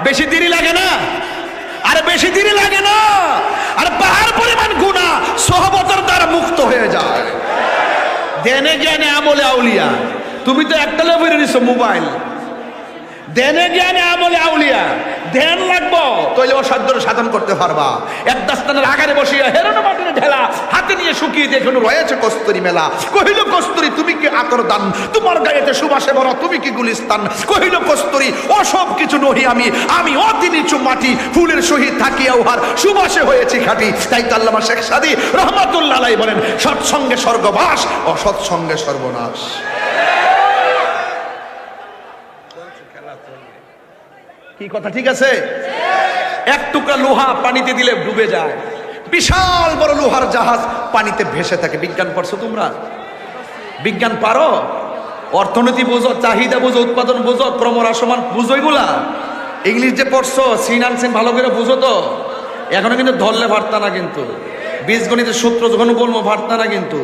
বেশি দেরি লাগে না, আরে বেশি দেরি লাগে না, আরে পাহাড় পরিমাণ গুনাহ সোহবতের দ্বারা মুক্ত হয়ে যায়। দেনে জ্ঞানে আমলে আউলিয়া, তুমি তো একটা লেভেলে নিছো মোবাইল, দেনে জ্ঞানে আমলে আউলিয়া ধ্যান লাগবো, তৈলে অসাধ্য সাধন করতে পারবা। এক দাস্তানের আগারে বসিয়া হেরোনো মাটির ঢেলা হাতে নিয়ে শুকিয়ে দেখুন রয়েছে কস্তুরি মেলা। কহিল কস্তুরি তুমি কি আতর দান, তোমার গায়েতে সুবাসে ভরা তুমি কি গুলিস্তান। কহিল কস্তুরি ওসব কিছু নহি আমি, আমি অতি নিচু মাটি, ফুলের সহিত থাকিয়া উহার সুবাসে হয়েছি খাঁটি। তাই তো আল্লামা শেখ সাদী রহমাতুল্লাহ আলাইহি বলেন, সৎসঙ্গে স্বর্গবাস, অসৎসঙ্গে সর্বনাশ। কি কথা ঠিক আছে? এক টুকরা লোহা পানিতে দিলে ডুবে যায়, বিশাল বড় লোহার জাহাজ পানিতে ভেসে থাকে। বিজ্ঞান পড়ছো তোমরা? বিজ্ঞান পারো? অর্থনীতি বুঝো, চাহিদা বুঝো, উৎপাদন বুঝো, ক্রমহ্রাসমান বুঝো, এগুলা ইংলিশ যে পড়ছো সিন আন সিন ভালো করে বুঝো তো। এখনো কিন্তু ধরলে পারতা না, কিন্তু বীজগণিতের সূত্র যখন বলবো পারতা না। কিন্তু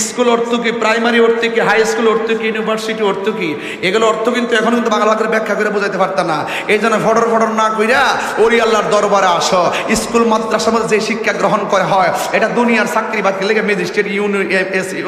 স্কুল অর্থ কি, প্রাইমারি অর্থ কি, হাই স্কুল অর্থ কি, ইউনিভার্সিটি অর্থ কি, এগুলো অর্থ কিন্তু এখন কিন্তু বাংলা করে ব্যাখ্যা করে বোঝাইতে পারতাম না। এই জন্য ফটর ফটর না কইরা ওলি আল্লাহর দরবারে আসো। স্কুল মাদ্রাসার মধ্যে যে শিক্ষা গ্রহণ করা হয় এটা দুনিয়ার চাকরি বাকরি লেগে ম্যাজিস্ট্রেট,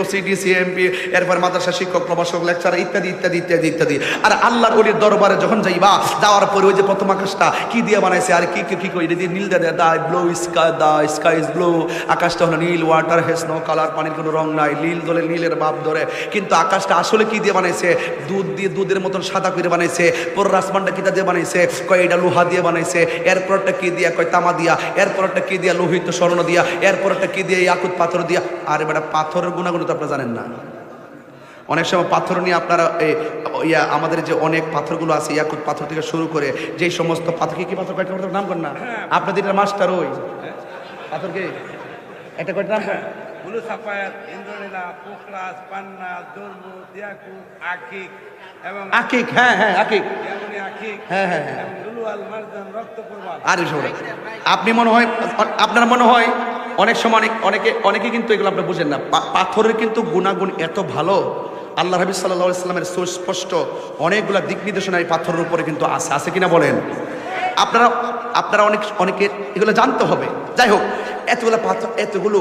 ওসিডি, সিএমপি, এরপর মাদ্রাসা শিক্ষক, প্রভাষক, লেকচার ইত্যাদি ইত্যাদি ইত্যাদি ইত্যাদি। আর আল্লাহর ওলির দরবারে যখন যাইবা, যাওয়ার পরে ওই যে প্রথম আকাশটা কি দিয়ে বানাইছে, আর কি কি কি দিয়ে নীল দিয়ে দেয়, blue sky, the sky is blue, আকাশটা হলো নীল, ওয়াটার হ্যাজ নো কালার, পানির কোনো রং নাই, নীল দলে নীলের বাপ ধরে। কিন্তু আকাশটা আসলে কি দিয়ে বানাইছে? দুধ দিয়ে, দুধের মতন সাদা করে বানাইছে। পুরো আসমানটা কিটা দিয়ে বানাইছে? কয় এটা লোহা দিয়ে বানাইছে। এরপরটা কি দিয়া? কয় তামা দিয়া। এরপরটা কি দিয়া? লোহিত স্বর্ণ দিয়া। এরপরটা কি দিয়ে? ইয়াকুত পাথর দিয়া। আর বেটা পাথরের গুণাগুণ তো আপনারা জানেন না। অনেক সময় পাথর নিয়ে আপনারা আমাদের যে অনেক পাথরগুলো আছে, ইয়াকুত পাথর থেকে শুরু করে যেই সমস্ত পাথর, কি পাথর কয়েকটা পাথর নাম করেন না আপনাদের? এটা মাস্টার ওই পাথরকে একটা কয়েকটা নাম করেন। ব্লু সাফায়ার, ইন্দ্রনীলা, পোকরাজ, পান্না, জরমুদ, ইয়াকুত, আকিক এবং আকিক। হ্যাঁ হ্যাঁ আকিক, ইয়ামনি আকিক, হ্যাঁ হ্যাঁ হ্যাঁ, লুলুয়াল, মারজান, রক্তপ্রবাল। আরে শোনো, আপনি মনে হয়, আপনার মনে হয় অনেক সময় অনেকে কিন্তু এগুলো আপনি বুঝেন না। পাথরের কিন্তু গুণাগুণ এত ভালো, আল্লাহ হাবিব সাল্লাল্লাহু আলাইহি সাল্লামের সুস্পষ্ট অনেকগুলা দিক নির্দেশনা এই পাথরের উপরে কিন্তু আছে কিনা বলেন? আপনারা অনেকে এগুলো জানতে হবে। যাই হোক, এতগুলো পাথর, এতগুলো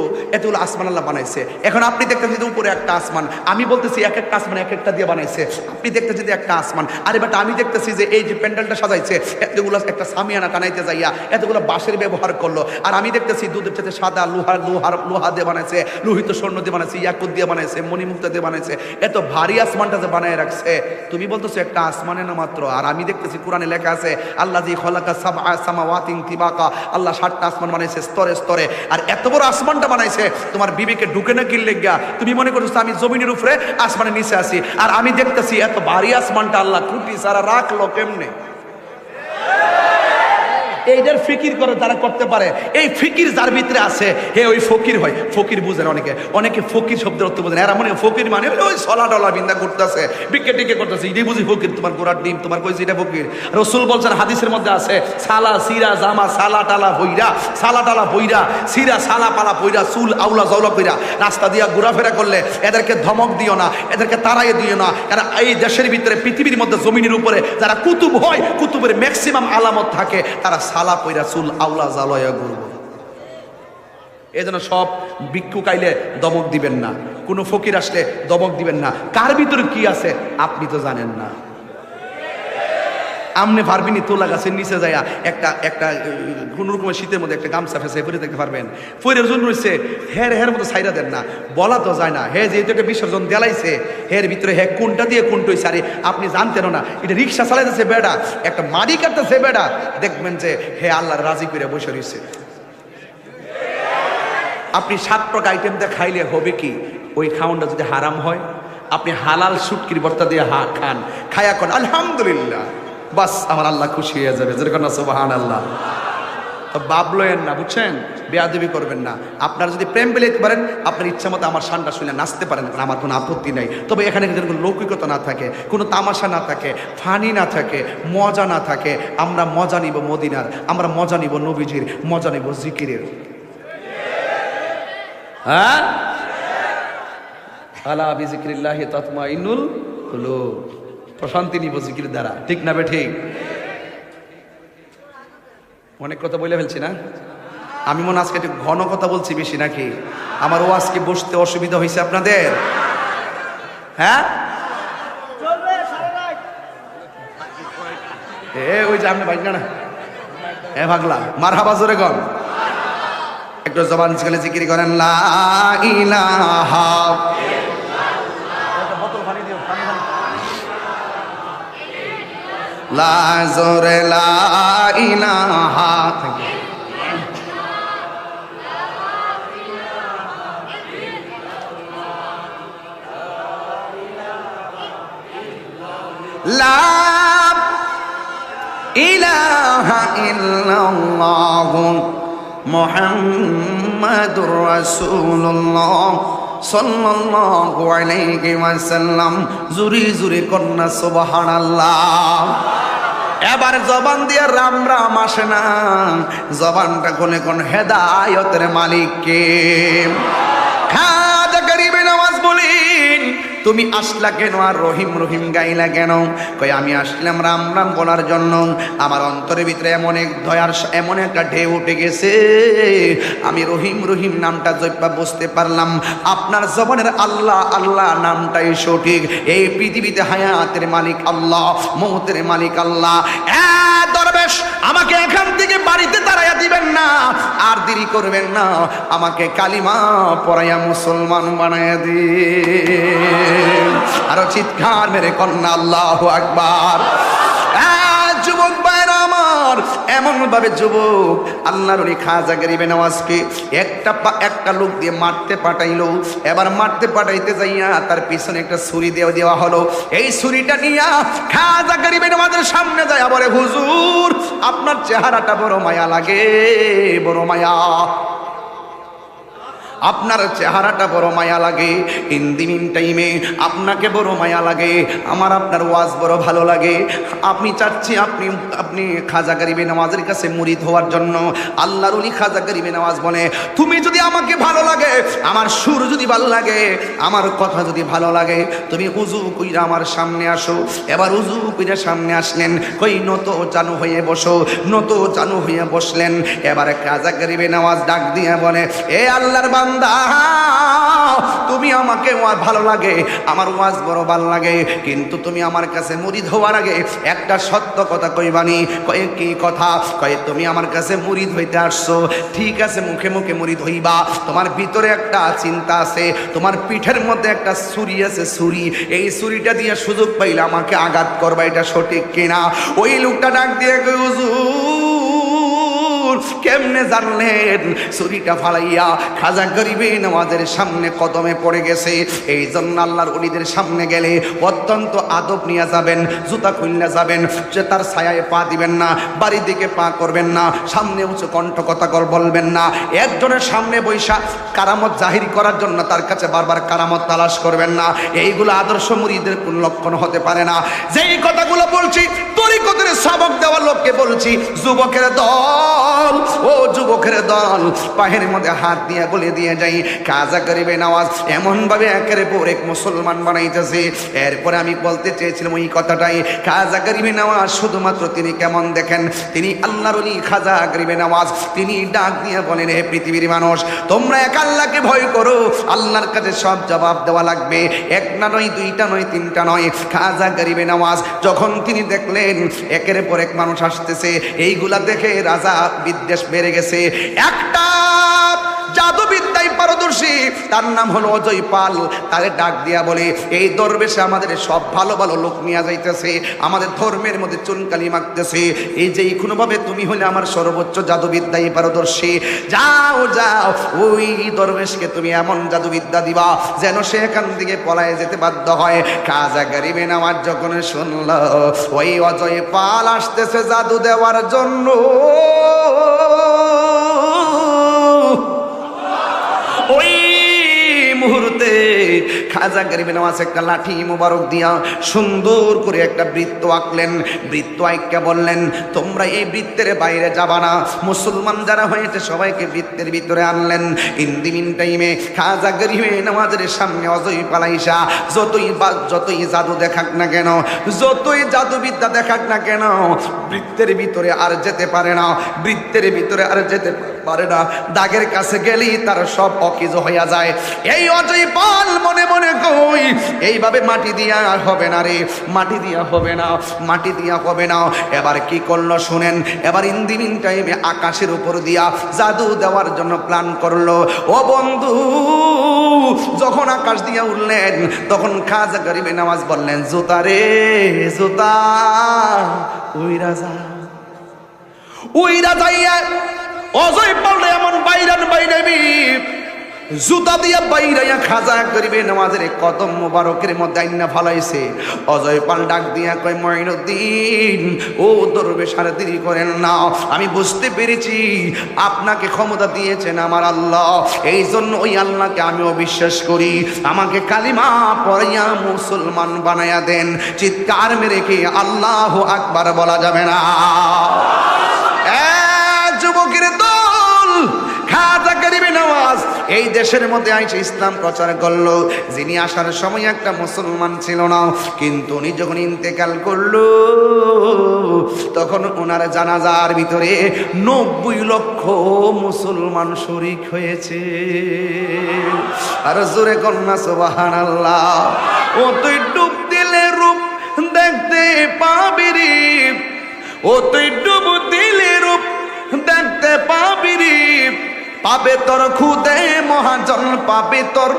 আসমান আল্লাহ বানাইছে। এখন আপনি দেখতেছেন যে উপরে একটা আসমান, আমি বলতেছি এক একটা আসমান এক একটা দিয়ে বানাইছে। আপনি দেখতেছেন যে একটা আসমান, আরে বাট আমি দেখতেছি যে এই যে প্যান্ডেলটা সাজাইছে, এতগুলো একটা সামিয়ানা টানাইতে যাইয়া এতগুলো বাঁশের ব্যবহার করলো। আর আমি দেখতেছি দুধের সাথে সাদা লোহা দিয়ে বানাইছে, লোহিত স্বর্ণ দিয়ে বানাইছে, ইয়াকুত দিয়ে বানাইছে, মণিমুক্তা দিয়ে বানাইছে। এত ভারী আসমানটা যে বানায় রাখছে, তুমি বলতেছো একটা আসমানে না মাত্র। আর আমি দেখতেছি কোরআনে লেখা আছে আল্লাহ জি খলাকা সাবআ সামাওয়াতিন তিবাকা, আল্লাহ 7টা আসমান বানাইছে স্তরে স্তরে। আর এত বড় আসমানটা বানাইছে, তোমার বিবেকে ঢুকে না কিনলে গিয়া তুমি মনে করছো আমি জমিনের উপরে আসমানের নিচে আছি। আর আমি দেখতেছি এত ভারী আসমানটা আল্লাহ খুঁটি সারা রাখলো কেমনে? এইটার ফিকির করে তারা করতে পারে। এই ফিকির যার ভিতরে আছে হে ওই ফকির হয়। ফকির বুঝেন অনেকে ফকির শব্দের অর্থ বোঝেন। এরা মনে ফকির মানে ওই সলা ডলা বিন্দা করতেছে, বিকে টিকে করতেছে, এটাই বুঝি ফকির। তোমার গোড়ার ডিম তোমার কইছে এটা ফকির। রসুল বলছেন, হাদিসের মধ্যে আছে, সালা সিরা জামা সালা টালা বইরা সিরা সালা পালা বইরা চুল আউলা জাউলা কইরা রাস্তা দিয়া ঘোরাফেরা করলে এদেরকে ধমক দিও না, এদেরকে তাড়াই দিও না। কারণ এই দেশের ভিতরে, পৃথিবীর মধ্যে, জমিনের উপরে যারা কুতুব হয়, কুতুবের ম্যাক্সিমাম আলামত থাকে, তারা সালা পয়রা চুল আউলা জালয়া ঘুরব। এই জন্য সব ভিক্ষুক আইলে দমক দিবেন না, কোনো ফকির আসলে দমক দিবেন না। কার ভিতরে কি আছে আপনি তো জানেন না। আমনে পারবিনি তোলা গাছের নিচে যাইয়া একটা কোন রকমের শীতের মধ্যে একটা গামছা ফেসে পরে দেখতে পারবেন? পরের জন্য রয়েছে হের মতো সাইরা দেন না, বলা তো যায় না। যেহেতু একটা বিসর্জন দেলাইছে, ভিতরে কোনটা দিয়ে কোনটা হইছে, আরে আপনি জানতেন না, এটা রিক্সা চালাইতেছে বেড়া, একটা মারি কাটতেছে বেড়া, দেখবেন যে আল্লাহর রাজি করে বসে রয়েছে। আপনি 7 টাকা আইটেম দিয়ে খাইলে হবে কি? ওই খাওয়ানটা যদি হারাম হয়, আপনি হালাল শুটকির ভর্তা দিয়ে খান, খায়া কোন আলহামদুলিল্লাহ, বাস আমার আল্লাহ খুশি হয়ে যাবে। যেরকম না সুবহানাল্লাহ। তো বাবলেন না, বুঝছেন? বেয়াদবি করবেন না। আপনারা যদি প্রেম পেলেতে পারেন, আপনার ইচ্ছা মতো আমার শানটা শুনে নাচতে পারেন, আমার কোনো আপত্তি নাই। তবে এখানে যেন কোনো লৌকিকতা না থাকে, কোনো তামাশা না থাকে, ফানি না থাকে, মজা না থাকে। আমরা মজা নিব মদিনার, আমরা মজা নিব নবীজির, মজা নিব জিকিরের। হ্যাঁ, আলা বিজিক্রিল্লাহি তাতমাইন্নুল কুলুব, প্রশান্তি নিব জিকির দ্বারা। ঠিক না বে ঠিক? অনেক কথা বলে ফেলছি না আমি? মনে আজকে একটু ঘন কথা বলছি বেশি নাকি? আমার আজকে বসতে অসুবিধা হয়েছে আপনাদের? হ্যাঁ, ওই যে আপনি বাইক না ভাগলা মারহাবা জোরে গন, একটু জবান ছেলে জিকির করেন লা ইলাহা লা জোরে লা ইলাহা লা ইলাহা ইল্লাল্লাহু মুহাম্মাদুর রাসূলুল্লাহ সাল্লাল্লাহু আলাইহি ওয়াসাল্লাম। জুরি জুরি কন্যা সুবহানাল্লাহ। এবার জবান দিয়ে রাম রাম আসে না, জবানটা কোনে কোন হেদায়েতের মালিককে। খাজা গরিবে নওয়াজ বলেন, তুমি আসলা কেন আর রহিম রহিম গাইলা কেন? কই আমি আসলাম রাম রাম বলার জন্য। আমার অন্তরের ভিতরে এমন এক দয়ার এমন একটা ঢেউ উঠে গেছে, আমি রহিম রহিম নামটা জপা বুঝতে পারলাম আপনার জবানের আল্লাহ আল্লাহ নামটাই সঠিক। এই পৃথিবীতে হায়াতের মালিক আল্লাহ, মৌতের মালিক আল্লাহ। দরবেশ, আমাকে এখান থেকে বাড়িতে তাড়াইয়া দিবেন না, আর দেরি করবেন না, আমাকে কালিমা পড়াইয়া মুসলমান বানাইয়া দিন। আরো চিৎকার মেরে কন্যা আল্লাহু আকবার। যুবক ভাইরা আমার, এমন ভাবে যুবক আল্লাহর ওলি খাজা গরিবে নওয়াজকে একটা লোক দিয়ে মারতে পাঠাইলো। এবার মারতে পাঠাইতে যাইয়া তার পিছনে একটা ছুরি দেওয়া হলো। এই ছুরিটা নিয়া খাজা গরিবে নওয়াজের সামনে যায়, বলে হুজুর আপনার চেহারাটা বড় মায়া লাগে, বড় মায়া, আপনার চেহারাটা বড় মায়া লাগে। ইন টাইমে আপনাকে বড় মায়া লাগে, আমার আপনার ওয়াজ বড় ভালো লাগে। আপনি চাচ্ছি আপনি খাজা গরিবে নওয়াজের কাছে মুরিদ হওয়ার জন্য। আল্লাহর ওলি খাজা গরিবে নওয়াজ বলে, তুমি যদি আমাকে ভালো লাগে, আমার সুর যদি ভালো লাগে, আমার কথা যদি ভালো লাগে, তুমি উজু কইরা আমার সামনে আসো। এবার উজু কইরা সামনে আসলেন, কই নত চানু হয়ে বসো, নত চানু হয়ে বসলেন। এবার খাজা গরিবে নওয়াজ ডাক দিয়ে বলে, এ আল্লাহর বান্দা, তুমি আমাকে ভালো লাগে, আমার ওয়াজ বড় ভালো লাগে, কিন্তু তুমি আমার কাছে মুরিদ হওয়ার আগে একটা সত্য কথা কইবানি। কয়ে কি কথা? কয়ে তুমি আমার কাছে মুরিদ হইতে আসছো, ঠিক আছে, মুখে মুখে মুরিদ হইবা, তোমার ভিতরে একটা চিন্তা আছে, তোমার পিঠের মধ্যে একটা ছুরি আছে, ছুরি, এই ছুরিটা দিয়ে সুযোগ পাইলে আমাকে আঘাত করবা, এটা সঠিক কিনা? ওই লোকটা ডাক দিয়ে কই, হুজুর কেমনে জানলেন? ছুরিটা ফালাইয়া খাজা গরিবে নওয়াজের সামনে কদমে পড়ে গেছে। এই জন্য আল্লাহর ওলিদের সামনে গেলে অত্যন্ত আদব নিয়ে যাবেন, জুতা খুললে যাবেন, যে তার ছায়ায় পা দিবেন না, বাড়ির দিকে পা করবেন না, সামনে উঁচু কণ্ঠ কথা বলবেন না। একজনের সামনে বৈশা কারামত জাহির করার জন্য তার কাছে বারবার কারামত তালাশ করবেন না। এইগুলো আদর্শ মুরিদের কোন লক্ষণ হতে পারে না। যেই কথাগুলো বলছি তরিকতের সবক দেওয়ার লোককে বলছি, যুবকের দল দল, ও যুবকের দল, পায়ের মধ্যে হাত দিয়ে বলে দিয়ে যাই, কাজা গরিবে নওয়াজ এমন ভাবে একের পর এক মুসলমান বানাইতেছে। এরপরে আমি বলতে চেয়েছিলাম ওই কথাটাই, খাজা গরিবে নওয়াজ শুধুমাত্র তিনি কেমন দেখেন, তিনি আল্লাহর ওলি খাজা গরিবে নওয়াজ, তিনি ডাক দিয়ে বলেন, হে পৃথিবীর মানুষ, তোমরা এক আল্লাহকে ভয় করো, আল্লাহর কাছে সব জবাব দেওয়া লাগবে, এক না নয়, দুইটা নয়, তিনটা নয়। খাজা গরিবে নওয়াজ যখন তিনি দেখলেন একের পর এক মানুষ আসতেছে, এইগুলা দেখে রাজা বিদ্বেষ বেড়ে গেছে। একটা জাদুবিদ্যায় পারদর্শী, তার নাম হলো অজয় পাল, তারে ডাক দিয়া বলে, এই দরবেশে আমাদের সব ভালো ভালো লোক নিয়ে যাইতেছে, আমাদের ধর্মের মধ্যে চুনকালি মাখতেছে, এই যে কোনোভাবে তুমি হলে আমার সর্বোচ্চ জাদুবিদ্যায় পারদর্শী, যাও যাও ওই দরবেশকে তুমি এমন জাদুবিদ্যা দিবা যেন সে এখান থেকে পলায় যেতে বাধ্য হয়। খাজা গরিবে নওয়াজ যখন শুনল ওই অজয় পাল আসতেছে জাদু দেওয়ার জন্য, ওই মুহূর্তে খাজা গরিবে নওয়াজ একটা লাঠি মোবারক দিয়া সুন্দর করে একটা বৃত্ত আঁকলেন। বৃত্ত আঁকা বললেন, তোমরা এই বৃত্তের বাইরে যাবা না। মুসলমান যারা হয়েছে সবাইকে বৃত্তের ভিতরে আনলেন। ইন দি মিন টাইমে খাজা গরিবে নওয়াজের সামনে অজয় পালাইসা যতই জাদু দেখাক না কেন, যতই জাদুবিদ্যা দেখাক না কেন, বৃত্তের ভিতরে আর যেতে পারে না, বৃত্তের ভিতরে আর যেতে পারে না। দাগের কাছে গেলেই তার সব অকিজ হইয়া যায়। এই অজয় পাল মনে মনে কই, এইভাবে মাটি দিয়া হবে না রে, মাটি দিয়া হবে না, মাটি দিয়া হবে না। এবার কি করলো শুনেন, এবার ইন দি মিন টাইমে আকাশের উপর দিয়া জাদু দেওয়ার জন্য প্ল্যান করলো। ও বন্ধু, যখন আকাশ দিয়া উঠলেন তখন খাজা গরিবে নওয়াজ বললেন, জুতা রে জুতা, ওই রাজা অজয় পাল্টে এমন বাইরাবি জুতা দিয়া বাইরাইয়া খাজা গরিবে নওয়াজের কদম মোবারকের মধ্যে আইনা ফালাইছে। অজয় পাল ডাক দিয়া কয়, মঈনুদ্দিন, ও দরবেশ আর দেরি করেন না, আমি বুঝতে পেরেছি আপনাকে ক্ষমতা দিয়েছেন আমার আল্লাহ, এই জন্য ওই আল্লাহকে আমিও বিশ্বাস করি, আমাকে কালিমা পড়াইয়া মুসলমান বানাইয়া দেন। চিৎকার মেরে কি আল্লাহু আকবার বলা যাবে না? যুবকের দল, খাজা গরিবে নওয়াজ এই দেশের মধ্যে আইসে ইসলাম প্রচার করলো। যিনি আসার সময় একটা মুসলমান ছিল না, কিন্তু উনি যখন ইন্তেকাল করলো তখন ওনার জানাজার ভিতরে 90 লক্ষ মুসলমান শরীক হয়েছে। আর জোরে কন্যা সুবহানাল্লাহ। ও তুই ডুব দিলে রূপ দেখতে পাবি রে, ও তুই ডুব দিলে রূপ দেখতে পাবি রে, পাবে তোর খুদে মহাজন, পাবে তোর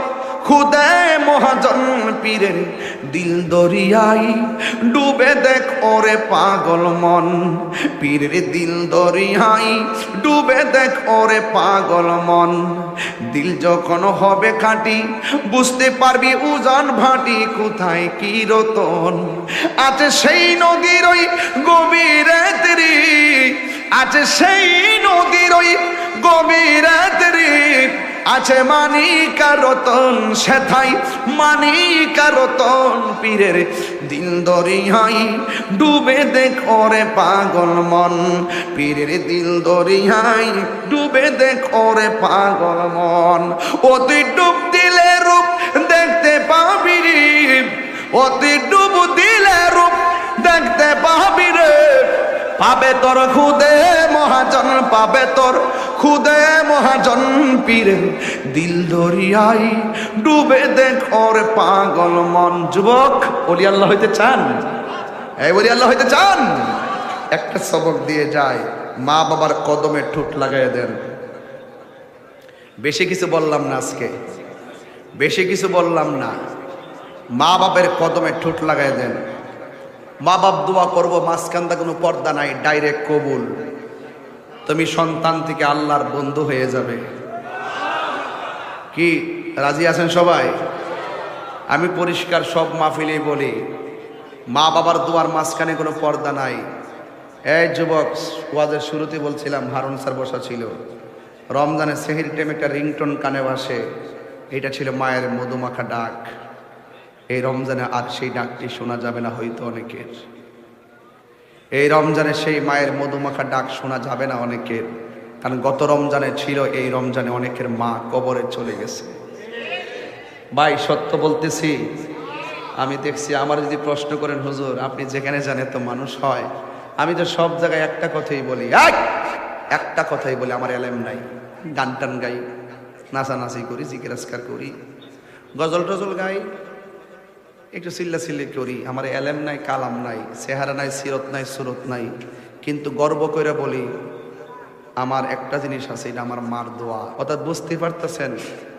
খুদে মহাজন, পীরের দিল দরিয়াই ডুবে দেখ ওরে পাগল মন, পীরের দিল দরিয়াই ডুবে দেখ ওরে পাগল মন। দিল যখন হবে খাঁটি বুঝতে পারবি উজান ভাটি, কোথায় কি রতন আছে সেই নদীর ওই গভীরে তেরি, আছে সেই নদীর ওই গভীরে আছে মানিকা রতন, সেথাই মানিকা রতন, পীরের দিল দরিয়াই ডুবে দেখ ওরে পাগল মন, পীরের দিল দরিয়াই ডুবে দেখ ওরে পাগল মন। ও তুই ডুব দিলে রূপ দেখতে পাবি রে, ও তুই ডুব দিলে রূপ দেখতে পাবি রে, পাবে তোর খুদে মহাজন, পাবে তোর খুদে মহাজন, পীরের দিল দরিয়াই ডুবে দেখ ওর পাগল মন। যুবক, ওলি আল্লাহ হইতে চান? এই ওলি আল্লাহ হইতে চান? একটা সবক দিয়ে যায়, মা বাবার কদমে ঠোঁট লাগাই দেন। বেশি কিছু বললাম না আজকে, বেশি কিছু বললাম না। মা বাবার কদমে ঠোঁট লাগাই দেন। মা বাপ দোয়া করবো, মাঝখানটা কোনো পর্দা নাই, ডাইরেক্ট কবুল। তুমি সন্তান থেকে আল্লাহর বন্ধু হয়ে যাবে। কি রাজি আছেন সবাই? আমি পরিষ্কার সব মাহফিলেই বলি, মা বাবার দোয়ার মাঝখানে কোনো পর্দা নাই। এই যুবক, ওয়াজের শুরুতে বলছিলাম, হারুন স্যার বসা ছিল, রমজানের সেহরি টাইমে একটা রিংটোন কানে বাসে, এটা ছিল মায়ের মধুমাখা ডাক। এই রমজানে আর সেই ডাকটি শোনা যাবে না হয়তো অনেকের। এই রমজানে সেই মায়ের মধুমাখা ডাক শোনা যাবে না অনেকের। কারণ গত রমজানে ছিল, এই রমজানে অনেকের মা কবরে চলে গেছে। ভাই সত্য বলতেছি, আমি দেখছি। আমার যদি প্রশ্ন করেন হুজুর আপনি যেখানে জানেন তো মানুষ হয়, আমি তো সব জায়গায় একটা কথাই বলি, একটা কথাই বলি, আমার এলেম নাই। গান টান গাই, নাচানাচি করি, জিকির আজকার করি, গজল টজল গাই, একটু চিল্লাচিল্লি করি, আমার এলেম নাই, কালাম নাই, চেহারা নাই, সিরত নাই, সুরত নাই, কিন্তু গর্ব করে বলি আমার একটা জিনিস আছে, এটা আমার মার দোয়া। অর্থাৎ বুঝতে পারতেছেন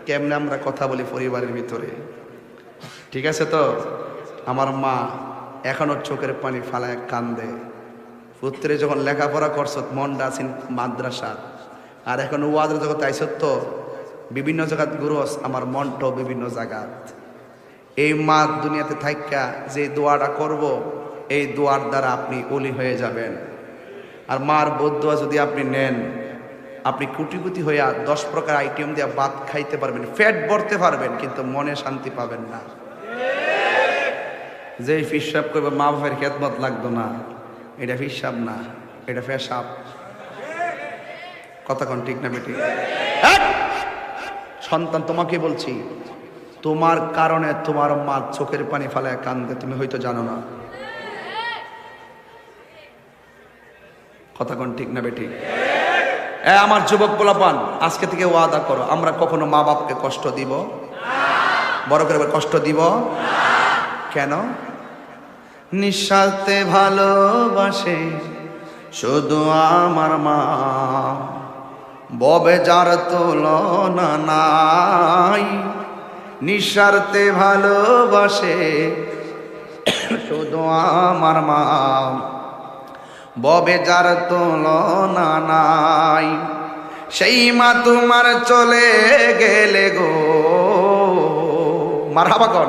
কেমনে আমরা কথা বলি পরিবারের ভিতরে, ঠিক আছে তো? আমার মা এখনো চোখের পানি ফালায় কান্দে, পুত্রে যখন লেখাপড়া করছো মনটা আছেন মাদ্রাসা, আর এখন ওয়াদের জগৎ আইসত তো বিভিন্ন জায়গাত গুরুস, আমার মনটাও বিভিন্ন জায়গাত। এই মা দুনিয়াতে থাইকা যে দোয়াটা করব, এই দোয়ার দ্বারা আপনি ওলি হয়ে যাবেন। আর মার বদদোয়া যদি আপনি নেন, আপনি কোটি কোটি হইয়া 10 প্রকার আইটেম দিয়ে ভাত খাইতে পারবেন, পেট ভরতে পারবেন, কিন্তু মনে শান্তি পাবেন না। যে ফিসাব করবে মা বাপের খেদমত লাগতো না, এটা ফিসাব না, এটা পেশাব। কথা কোন ঠিক না বেটি? সন্তান তোমাকে বলছি, তোমার কারণে তোমার মা চোখের পানি ফালায় কান্দে, তুমি হয়তো জানো না। কথা কোন ঠিক না বেটি? আমার যুবক পোলাপান, আজকে থেকে ওয়াদা করো আমরা কখনো মা বাপকে কষ্ট দিব, বড় করে কষ্ট দিব কেন? নিঃস্বার্থে ভালোবাসে শুধু আমার মা, ববে যার তুলনা নাই। নিঃস্বার্থে ভালোবাসে শুধু আমার মা, ববে যার তুলনা নাই। সেই মা তোমার চলে গেলে গো, মারহাবা কর।